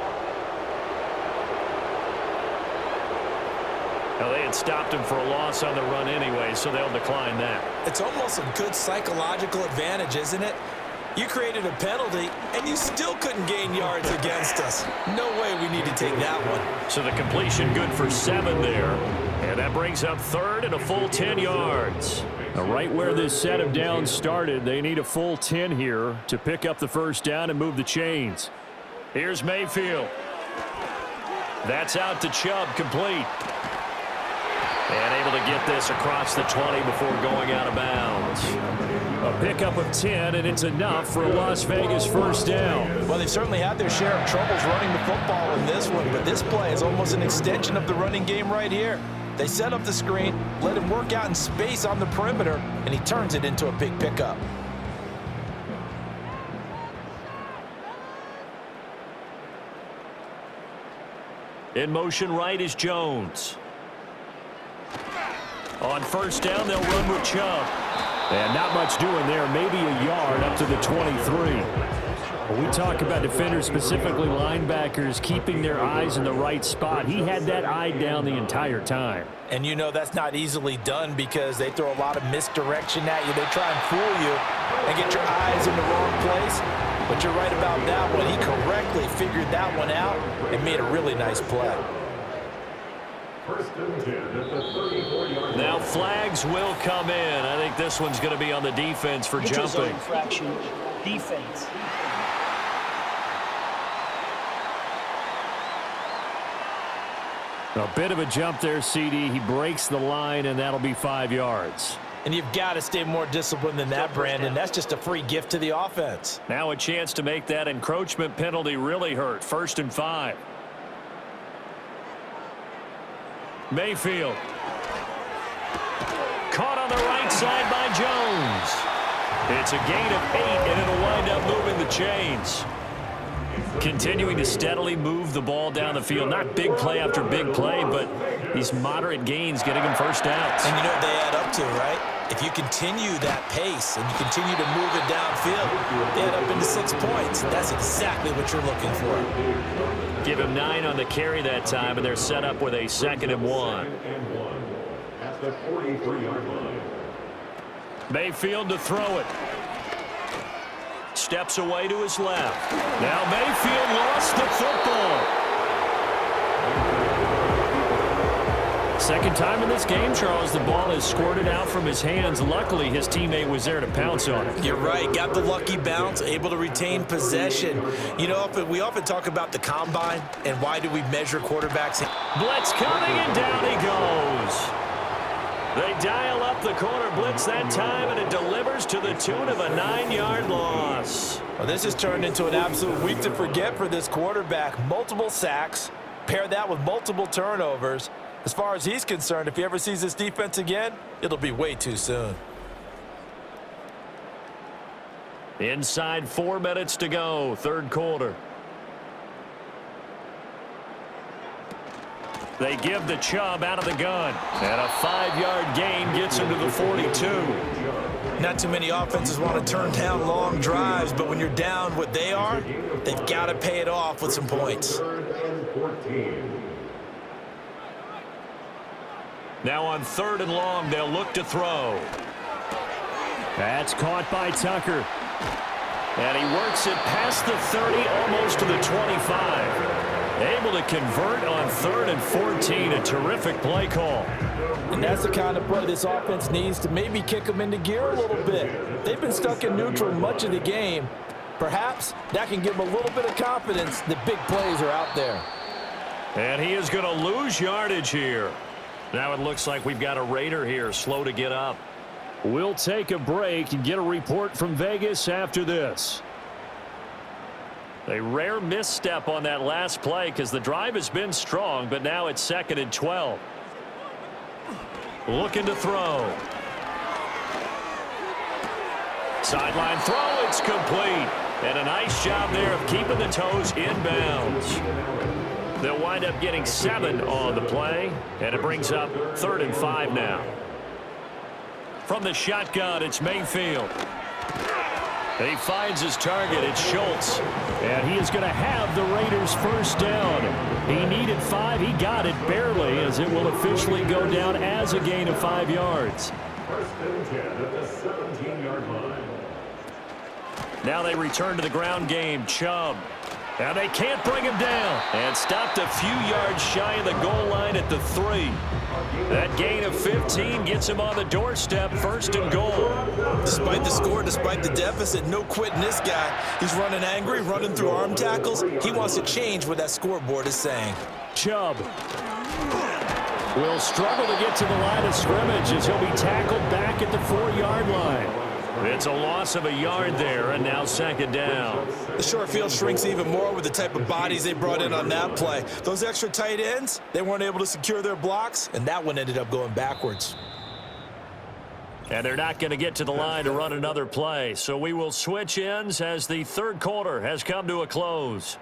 S2: Now they had stopped him for a loss on the run anyway, so they'll decline that.
S3: It's almost a good psychological advantage, isn't it? You created a penalty, and you still couldn't gain yards against us. No way we need to take that one.
S2: So the completion good for 7 there. And that brings up 3rd and a full 10 yards. Now right where this set of downs started, they need a full 10 here to pick up the first down and move the chains. Here's Mayfield. That's out to Chubb, complete. And able to get this across the 20 before going out of bounds. A pickup of 10, and it's enough for a Las Vegas first down.
S3: Well, they've certainly had their share of troubles running the football in this one, but this play is almost an extension of the running game right here. They set up the screen, let him work out in space on the perimeter, and he turns it into a big pickup.
S2: In motion right is Jones. On first down, they'll run with Chubb. And not much doing there, maybe a yard up to the 23. When we talk about defenders, specifically linebackers, keeping their eyes in the right spot, he had that eye down the entire time.
S4: And you know that's not easily done because they throw a lot of misdirection at you. They try and fool you and get your eyes in the wrong place. But you're right about that one. He correctly figured that one out and made a really nice play.
S7: First and 10 at the 34-yard line.
S2: Now flags will come in. I think this one's going to be on the defense for jumping.
S5: Infraction, defense.
S2: A bit of a jump there, CD. He breaks the line, and that'll be 5 yards.
S4: And you've got to stay more disciplined than that, Brandon. That's just a free gift to the offense.
S2: Now a chance to make that encroachment penalty really hurt. 1st and 5. Mayfield. Caught on the right side by Jones. It's a gain of 8, and it'll wind up moving the chains. Continuing to steadily move the ball down the field. Not big play after big play, but these moderate gains getting him first downs.
S3: And you know what they add up to, right? If you continue that pace and you continue to move it downfield, they add up into 6 points. That's exactly what you're looking for.
S2: Give him 9 on the carry that time, and they're set up with a 2nd and 1.
S7: At the 43-yard line.
S2: Mayfield to throw it. Steps away to his left. Now Mayfield lost the football. Second time in this game, Charles, the ball is squirted out from his hands. Luckily, his teammate was there to pounce on it.
S3: You're right. Got the lucky bounce, able to retain possession. You know, we often talk about the combine and why do we measure quarterbacks.
S2: Blitz coming, and down he goes. They dial up the corner blitz that time, and it delivers to the tune of a 9-yard loss.
S4: Well, this has turned into an absolute week to forget for this quarterback. Multiple sacks, pair that with multiple turnovers. As far as he's concerned, if he ever sees this defense again, it'll be way too soon.
S2: Inside 4 minutes to go, 3rd quarter. They give the Chubb out of the gun. And a 5-yard gain gets him to the 42.
S3: Not too many offenses want to turn down long drives, but when you're down what they are, they've got to pay it off with some points.
S7: 3rd and 14.
S2: Now on 3rd and long, they'll look to throw. That's caught by Tucker. And he works it past the 30, almost to the 25. Able to convert on 3rd and 14. A terrific play call.
S4: And that's the kind of play this offense needs to maybe kick them into gear a little bit. They've been stuck in neutral much of the game. Perhaps that can give them a little bit of confidence that big plays are out there.
S2: And he is going to lose yardage here. Now it looks like we've got a Raider here, slow to get up. We'll take a break and get a report from Vegas after this. A rare misstep on that last play because the drive has been strong, but now it's 2nd and 12. looking to throw. Sideline throw, it's complete. And a nice job there of keeping the toes in bounds. They'll wind up getting 7 on the play, and it brings up 3rd and 5 now. From the shotgun, it's Mayfield. And he finds his target. It's Schultz. And he is going to have the Raiders first down. He needed 5. He got it barely, as it will officially go down as a gain of 5 yards.
S7: First and 10 at the 17-yard line.
S2: Now they return to the ground game. Chubb. And they can't bring him down. And stopped a few yards shy of the goal line at the 3. That gain of 15 gets him on the doorstep, 1st and goal.
S3: Despite the score, despite the deficit, no quitting this guy. He's running angry, running through arm tackles. He wants to change what that scoreboard is saying.
S2: Chubb will struggle to get to the line of scrimmage as he'll be tackled back at the 4-yard line. It's a loss of a yard there, and now 2nd down.
S3: The short field shrinks even more with the type of bodies they brought in on that play. Those extra tight ends, they weren't able to secure their blocks, and that one ended up going backwards.
S2: And they're not going to get to the line to run another play, so we will switch ends as the 3rd quarter has come to a close.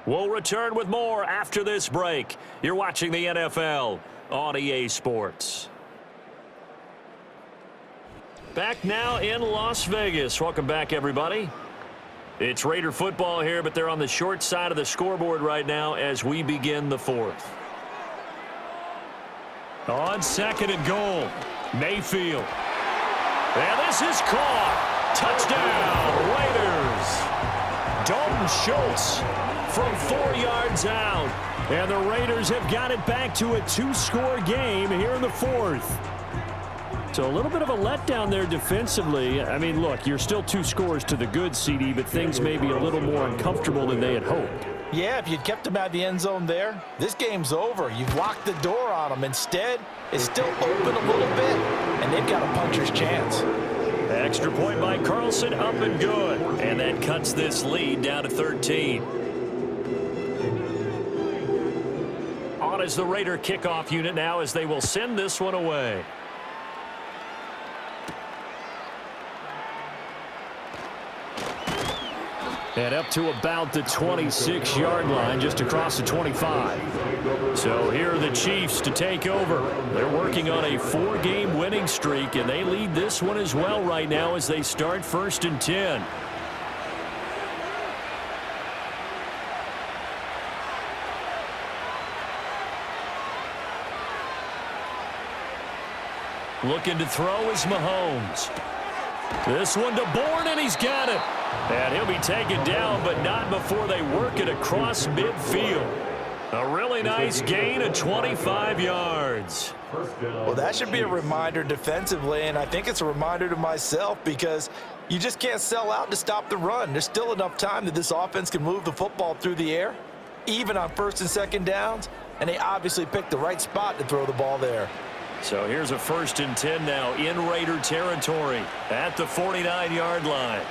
S2: We'll return with more after this break. You're watching the NFL on EA Sports. Back now in Las Vegas. Welcome back, everybody. It's Raider football here, but they're on the short side of the scoreboard right now as we begin the 4th. On 2nd and goal, Mayfield. And this is caught. Touchdown, Raiders. Dalton Schultz from 4 yards out. And the Raiders have got it back to a 2-score game here in the 4th. So a little bit of a letdown there defensively. I mean, look, you're still 2 scores to the good, CD, but things may be a little more uncomfortable than they had hoped.
S4: Yeah, if you'd kept him out of the end zone there, this game's over. You've locked the door on him. Instead, it's still open a little bit, and they've got a puncher's chance.
S2: Extra point by Carlson, up and good. And that cuts this lead down to 13. On is the Raider kickoff unit now as they will send this one away. And up to about the 26-yard line, just across the 25. So here are the Chiefs to take over. They're working on a 4-game winning streak, and they lead this one as well right now as they start 1st and 10. Looking to throw is Mahomes. This one to Bourne, and he's got it. And he'll be taken down, but not before they work it across midfield. A really nice gain of 25 yards.
S3: Well, that should be a reminder defensively, and I think it's a reminder to myself because you just can't sell out to stop the run. There's still enough time that this offense can move the football through the air, even on 1st and 2nd downs, and they obviously picked the right spot to throw the ball there.
S2: So here's a 1st and 10 now in Raider territory at the 49-yard line.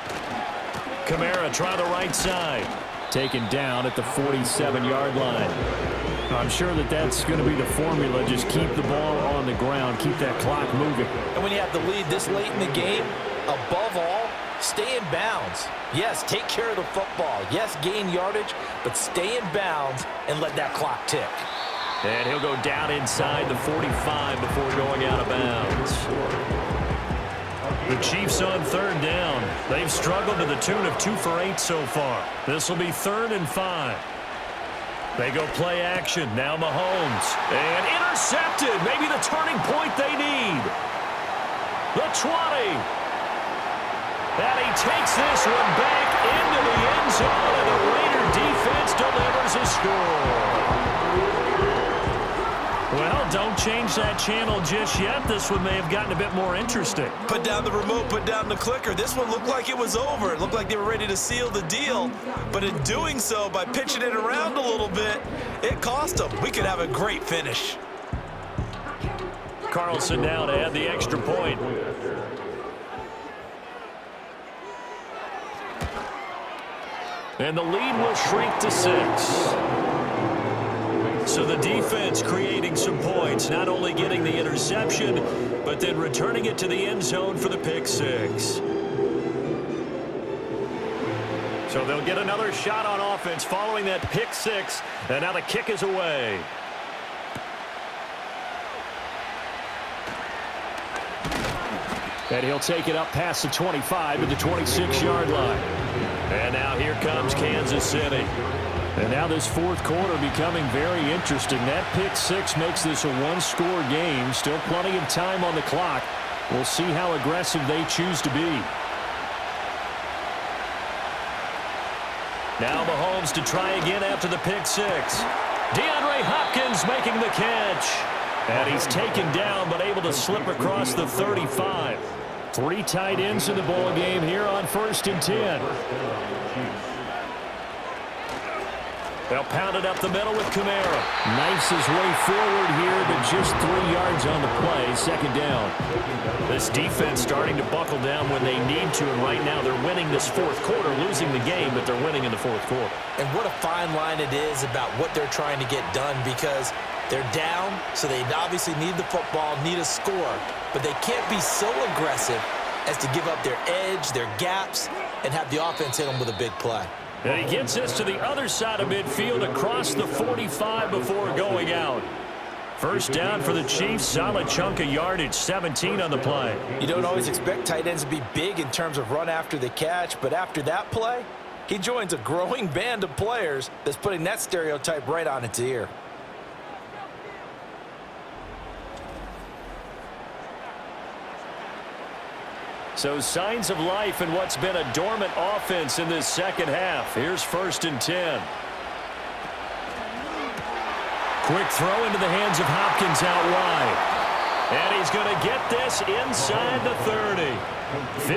S2: Kamara try the right side. Taken down at the 47-yard line. I'm sure that that's going to be the formula. Just keep the ball on the ground. Keep that clock moving.
S4: And when you have the lead this late in the game, above all, stay in bounds. Yes, take care of the football. Yes, gain yardage, but stay in bounds and let that clock tick.
S2: And he'll go down inside the 45 before going out of bounds. The Chiefs on 3rd down. They've struggled to the tune of 2 for 8 so far. This will be 3rd and 5. They go play action. Now Mahomes. And intercepted. Maybe the turning point they need. The 20. And he takes this one back into the end zone, and the Raider defense delivers a score. Well, don't change that channel just yet. This one may have gotten a bit more interesting.
S3: Put down the remote, put down the clicker. This one looked like it was over. It looked like they were ready to seal the deal. But in doing so, by pitching it around a little bit, it cost them. We could have a great finish.
S2: Carlson now to add the extra point. And the lead will shrink to 6. So the defense creating some points, not only getting the interception, but then returning it to the end zone for the pick six. So they'll get another shot on offense following that pick six, and now the kick is away. And he'll take it up past the 25 to the 26-yard line. And now here comes Kansas City. And now this fourth quarter becoming very interesting. That pick six makes this a one-score game. Still plenty of time on the clock. We'll see how aggressive they choose to be. Now Mahomes to try again after the pick six. DeAndre Hopkins making the catch. And he's taken down but able to slip across the 35. 3 tight ends in the ball game here on 1st and 10. They'll pound it up the middle with Kamara. Knifes his way forward here, but just 3 yards on the play. 2nd down. This defense starting to buckle down when they need to, and right now they're winning this fourth quarter, losing the game, but they're winning in the fourth quarter.
S4: And what a fine line it is about what they're trying to get done, because they're down, so they obviously need the football, need a score, but they can't be so aggressive as to give up their edge, their gaps, and have the offense hit them with a big play.
S2: And he gets this to the other side of midfield across the 45 before going out. First down for the Chiefs. Solid chunk of yardage, 17 on the play.
S4: You don't always expect tight ends to be big in terms of run after the catch, but after that play, he joins a growing band of players that's putting that stereotype right on its ear.
S2: So signs of life in what's been a dormant offense in this second half. Here's 1st and 10. Quick throw into the hands of Hopkins out wide. And he's going to get this inside the 30.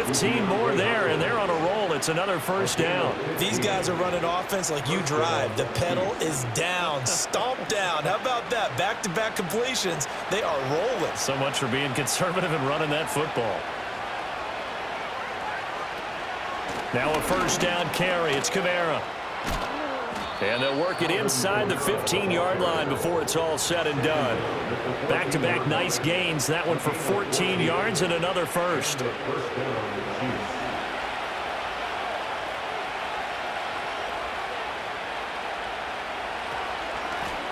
S2: 15 more there, and they're on a roll. It's another 1st down.
S4: These guys are running offense like you drive. The pedal is down, stomped down. How about that? Back-to-back completions. They are rolling.
S2: So much for being conservative and running that football. Now a 1st down carry. It's Kamara. And they'll work it inside the 15-yard line before it's all said and done. Back-to-back nice gains. That one for 14 yards and another 1st.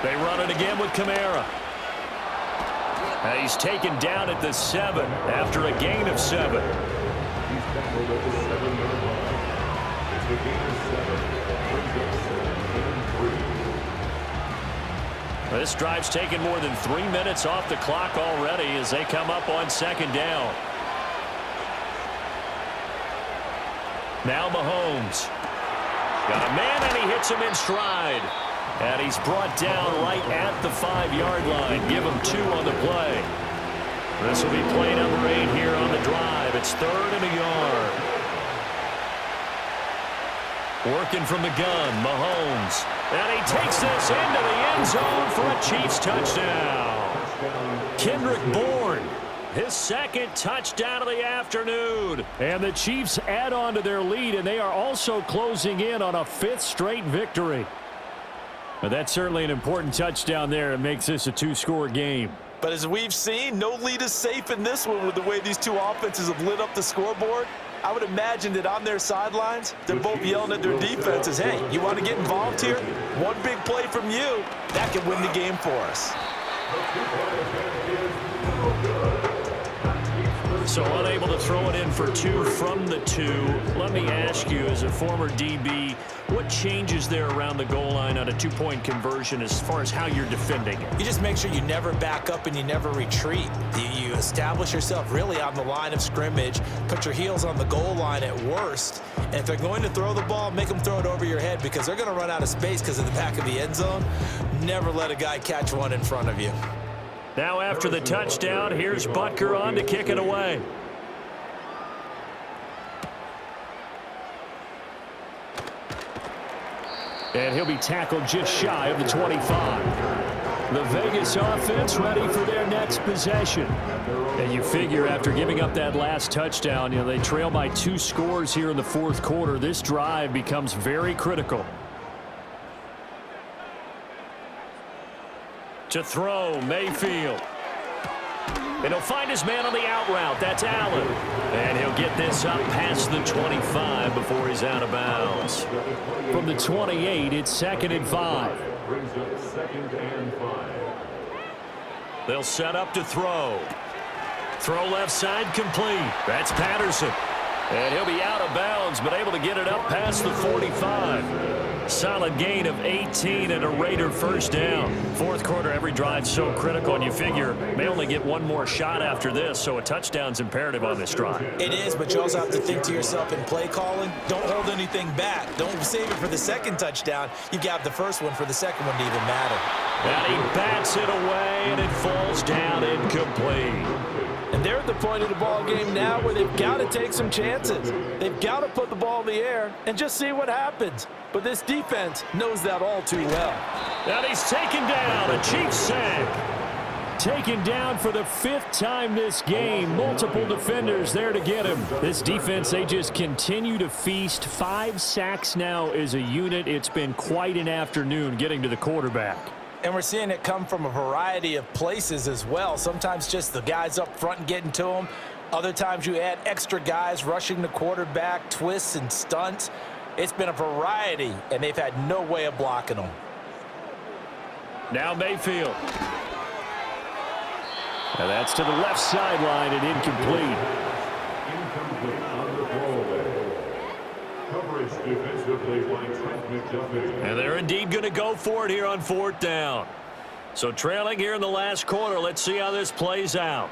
S2: They run it again with Kamara. And he's taken down at the 7 after a gain of 7.
S7: He's tackled at the 7-yard line. It's a gain of 7. Brings up 17-3.
S2: This drive's taken more than 3 minutes off the clock already as they come up on 2nd down. Now Mahomes. Got a man, and he hits him in stride. And he's brought down right at the 5-yard line. Give him 2 on the play. This will be play number 8 here on the drive. It's 3rd and a yard. Working from the gun, Mahomes. And he takes this into the end zone for a Chiefs touchdown. Kendrick Bourne, his 2nd touchdown of the afternoon. And the Chiefs add on to their lead, and they are also closing in on a 5th straight victory. But that's certainly an important touchdown there. It makes this a 2-score game.
S4: But as we've seen, no lead is safe in this one with the way these two offenses have lit up the scoreboard. I would imagine that on their sidelines, they're both yelling at their defenses, hey, you want to get involved here? One big play from you, that could win the game for us.
S2: So unable to throw it in for 2 from the 2. Let me ask you, as a former DB, what changes there around the goal line on a 2-point conversion as far as how you're defending it?
S4: You just make sure you never back up and you never retreat. You establish yourself really on the line of scrimmage, put your heels on the goal line at worst, and if they're going to throw the ball, make them throw it over your head because they're going to run out of space because of the back of the end zone. Never let a guy catch one in front of you.
S2: Now after the touchdown, here's Butker on to kick it away. And he'll be tackled just shy of the 25. The Vegas offense ready for their next possession. And you figure after giving up that last touchdown, they trail by 2 scores here in the fourth quarter. This drive becomes very critical. To throw, Mayfield. And he'll find his man on the out route. That's Allen. And he'll get this up past the 25 before he's out of bounds. From the 28, it's 2nd and 5.
S7: Brings up 2nd and 5.
S2: They'll set up to throw. Throw left side complete. That's Patterson. And he'll be out of bounds, but able to get it up past the 45. Solid gain of 18 and a Raider first down. Fourth quarter, every drive so critical, and you figure may only get one more shot after this, so a touchdown's imperative on this drive.
S4: It is, but you also have to think to yourself in play calling, don't hold anything back. Don't save it for the second touchdown. You got the first one for the second one to even matter.
S2: And he bats it away, and it falls down incomplete.
S4: And they're at the point of the ball game now where they've got to take some chances. They've got to put the ball in the air and just see what happens. But this defense knows that all too well.
S2: And he's taken down, a Chiefs sack. Taken down for the 5th time this game. Multiple defenders there to get him. This defense, they just continue to feast. 5 sacks now as a unit. It's been quite an afternoon getting to the quarterback.
S4: And we're seeing it come from a variety of places as well. Sometimes just the guys up front and getting to them. Other times you add extra guys rushing the quarterback, twists and stunts. It's been a variety, and they've had no way of blocking them.
S2: Now Mayfield. And that's to the left sideline and incomplete.
S7: Incomplete on the throwaway. Coverage defensively by Trent McDuffie.
S2: And they're indeed going to go for it here on 4th down. So trailing here in the last quarter, let's see how this plays out.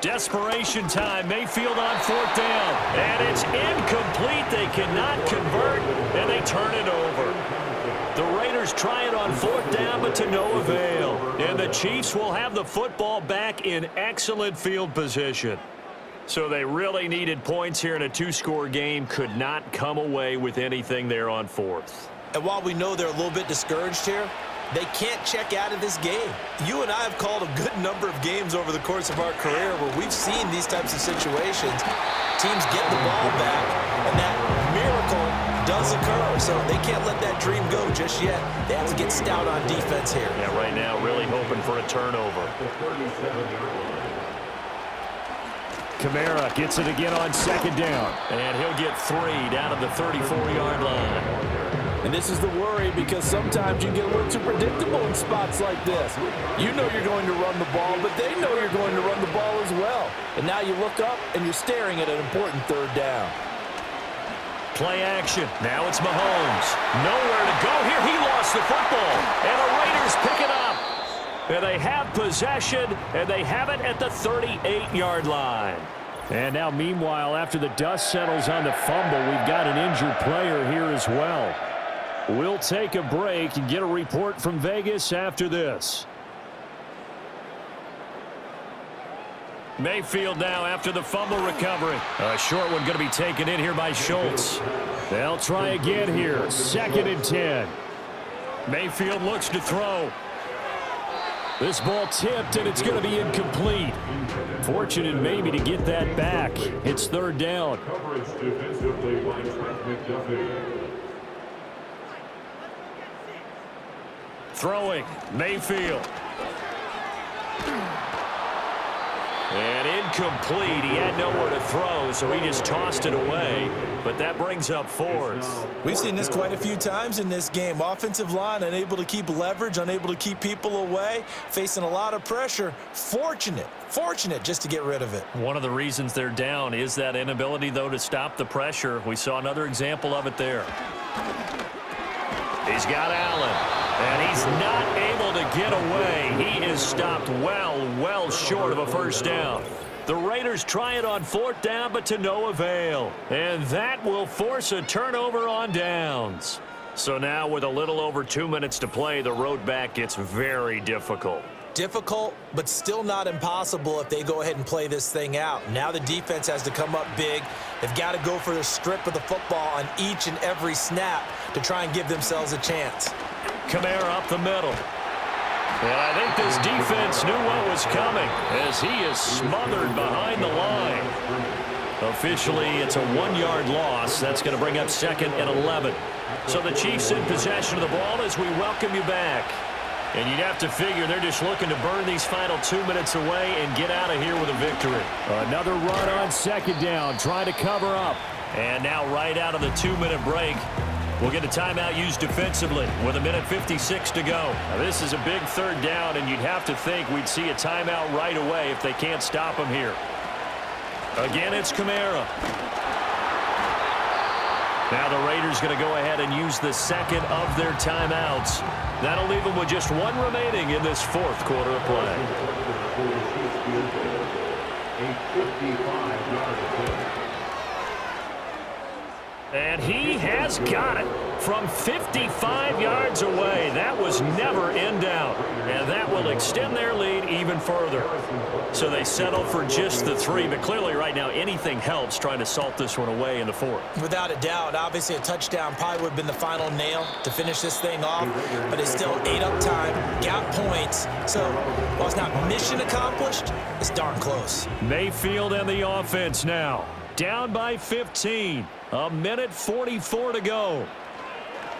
S2: Desperation time, Mayfield on 4th down. And it's incomplete. They cannot convert, and they turn it over. The Raiders try it on 4th down, but to no avail. And the Chiefs will have the football back in excellent field position. So they really needed points here in a 2-score game. Could not come away with anything there on 4th.
S4: And while we know they're a little bit discouraged here, they can't check out of this game. You and I have called a good number of games over the course of our career where we've seen these types of situations. Teams get the ball back, and that miracle does occur. So they can't let that dream go just yet. They have to get stout on defense here.
S2: Yeah, right now really hoping for a turnover. Kamara gets it again on 2nd down. And he'll get 3 down at the 34-yard line.
S4: And this is the worry because sometimes you get a little too predictable in spots like this. You know you're going to run the ball, but they know you're going to run the ball as well. And now you look up and you're staring at an important 3rd down.
S2: Play action. Now it's Mahomes. Nowhere to go here. He lost the football. And the Raiders pick it up. And they have possession, and they have it at the 38-yard line. And now, meanwhile, after the dust settles on the fumble, we've got an injured player here as well. We'll take a break and get a report from Vegas after this. Mayfield now after the fumble recovery. A short one going to be taken in here by Schultz. They'll try again here. 2nd and 10. Mayfield looks to throw. This ball tipped, and it's going to be incomplete. Fortunate maybe to get that back. It's 3rd down.
S7: Coverage defensively by Trent McDuffie.
S2: Throwing, Mayfield. And incomplete. He had nowhere to throw, so he just tossed it away. But that brings up 4th.
S4: We've seen this quite a few times in this game. Offensive line unable to keep leverage, unable to keep people away, facing a lot of pressure. Fortunate just to get rid of it.
S2: One of the reasons they're down is that inability, though, to stop the pressure. We saw another example of it there. He's got Allen. And he's not able to get away. He is stopped well short of a first down. The Raiders try it on 4th down, but to no avail. And that will force a turnover on downs. So now with a little over 2 minutes to play, the road back gets very difficult.
S4: Difficult, but still not impossible if they go ahead and play this thing out. Now the defense has to come up big. They've got to go for the strip of the football on each and every snap to try and give themselves a chance.
S2: Kamara up the middle. And I think this defense knew what was coming as he is smothered behind the line. Officially, it's a 1-yard loss. That's going to bring up 2nd and 11. So the Chiefs in possession of the ball as we welcome you back. And you'd have to figure they're just looking to burn these final 2 minutes away and get out of here with a victory. Another run on second down, trying to cover up. And now right out of the 2-minute break, we'll get a timeout used defensively with 1:56 to go. Now, this is a big third down, and you'd have to think we'd see a timeout right away if they can't stop them here. Again, it's Kamara. Now the Raiders going to go ahead and use the second of their timeouts. That'll leave them with just one remaining in this fourth quarter of play.
S7: A 55-yard attempt.
S2: And he has got it from 55 yards away. That was never in doubt. And that will extend their lead even further. So they settle for just the 3. But clearly right now anything helps trying to salt this one away in the 4th.
S4: Without a doubt, obviously a touchdown probably would have been the final nail to finish this thing off. But it's still ate up time, got points. So while it's not mission accomplished, it's darn close.
S2: Mayfield and the offense now. Down by 15. 1:44 to go.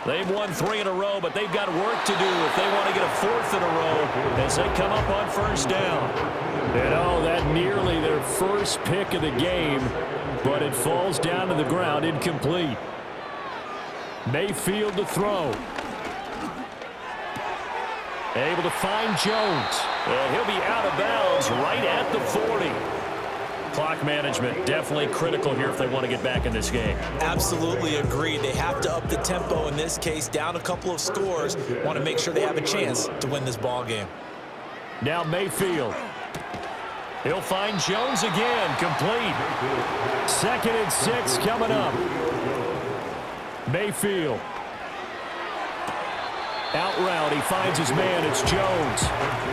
S2: They've won 3 in a row, but they've got work to do if they want to get a 4th in a row as they come up on first down. And oh, that nearly their first pick of the game, but it falls down to the ground incomplete. Mayfield to throw. Able to find Jones. And he'll be out of bounds right at the 40. Clock management definitely critical here if they want to get back in this game.
S4: Absolutely agreed. They have to up the tempo in this case, down a couple of scores. Want to make sure they have a chance to win this ball game.
S2: Now Mayfield. He'll find Jones again, complete. 2nd and 6 coming up. Mayfield. Out route, he finds his man, it's Jones.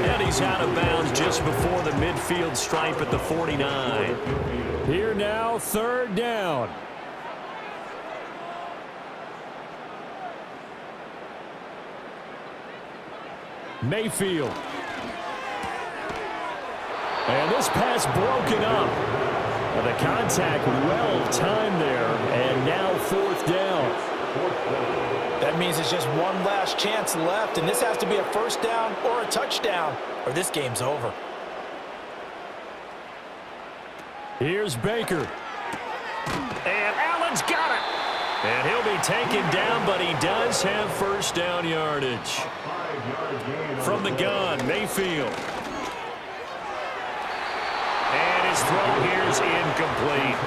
S2: And he's out of bounds just before the midfield stripe at the 49. Here now, 3rd down. Mayfield. And this pass broken up. The contact well timed there, and now 4th down.
S4: That means it's just one last chance left, and this has to be a first down or a touchdown, or this game's over.
S2: Here's Baker. And Allen's got it. And he'll be taken down, but he does have first down yardage. From the gun, Mayfield. And his throw here's incomplete.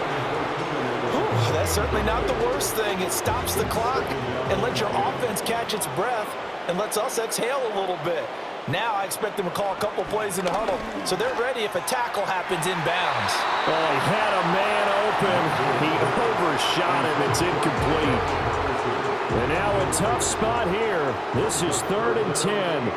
S4: That's certainly not the worst thing. It stops the clock and lets your offense catch its breath and lets us exhale a little bit. Now I expect them to call a couple plays in the huddle, so they're ready if a tackle happens inbounds.
S2: Oh, he had a man open. He overshot him. It's incomplete. And now a tough spot here. This is 3rd and 10.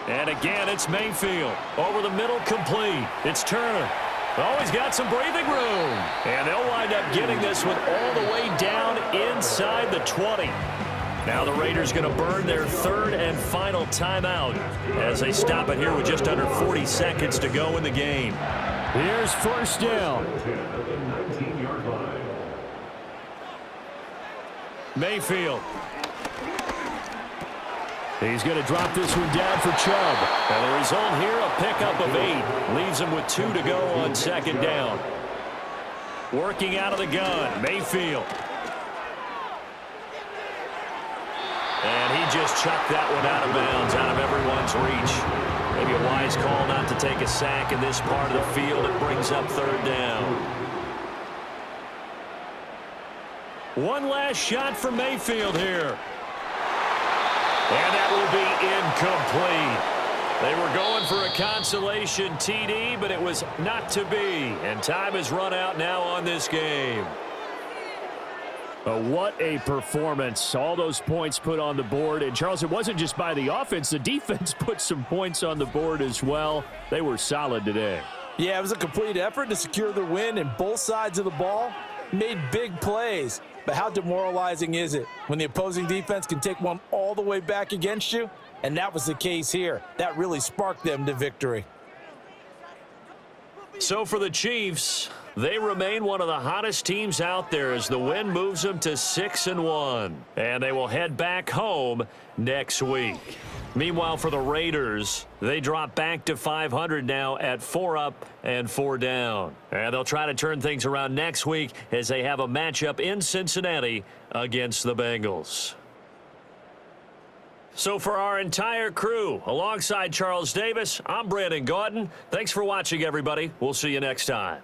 S2: And again, it's Mayfield. Over the middle, complete. It's Turner. Oh, he's got some breathing room. And they'll wind up getting this one all the way down inside the 20. Now the Raiders going to burn their 3rd and final timeout as they stop it here with just under 40 seconds to go in the game. Here's first down. Mayfield. He's going to drop this one down for Chubb. And the result here, a pickup of 8. Leaves him with 2 to go on second down. Working out of the gun, Mayfield. And he just chucked that one out of bounds, out of everyone's reach. Maybe a wise call not to take a sack in this part of the field. It brings up 3rd down. One last shot for Mayfield here. And that will be incomplete. They were going for a consolation TD, but it was not to be. And time has run out now on this game. What a performance. All those points put on the board. And, Charles, it wasn't just by the offense. The defense put some points on the board as well. They were solid today.
S4: Yeah, it was a complete effort to secure the win, and both sides of the ball made big plays. But how demoralizing is it when the opposing defense can take one all the way back against you? And that was the case here. That really sparked them to victory.
S2: So for the Chiefs, They remain one of the hottest teams out there as the win moves them to 6-1. And they will head back home next week. Meanwhile, for the Raiders, they drop back to 500 now at 4 up and 4 down. And they'll try to turn things around next week as they have a matchup in Cincinnati against the Bengals. So for our entire crew, alongside Charles Davis, I'm Brandon Gaudin. Thanks for watching, everybody. We'll see you next time.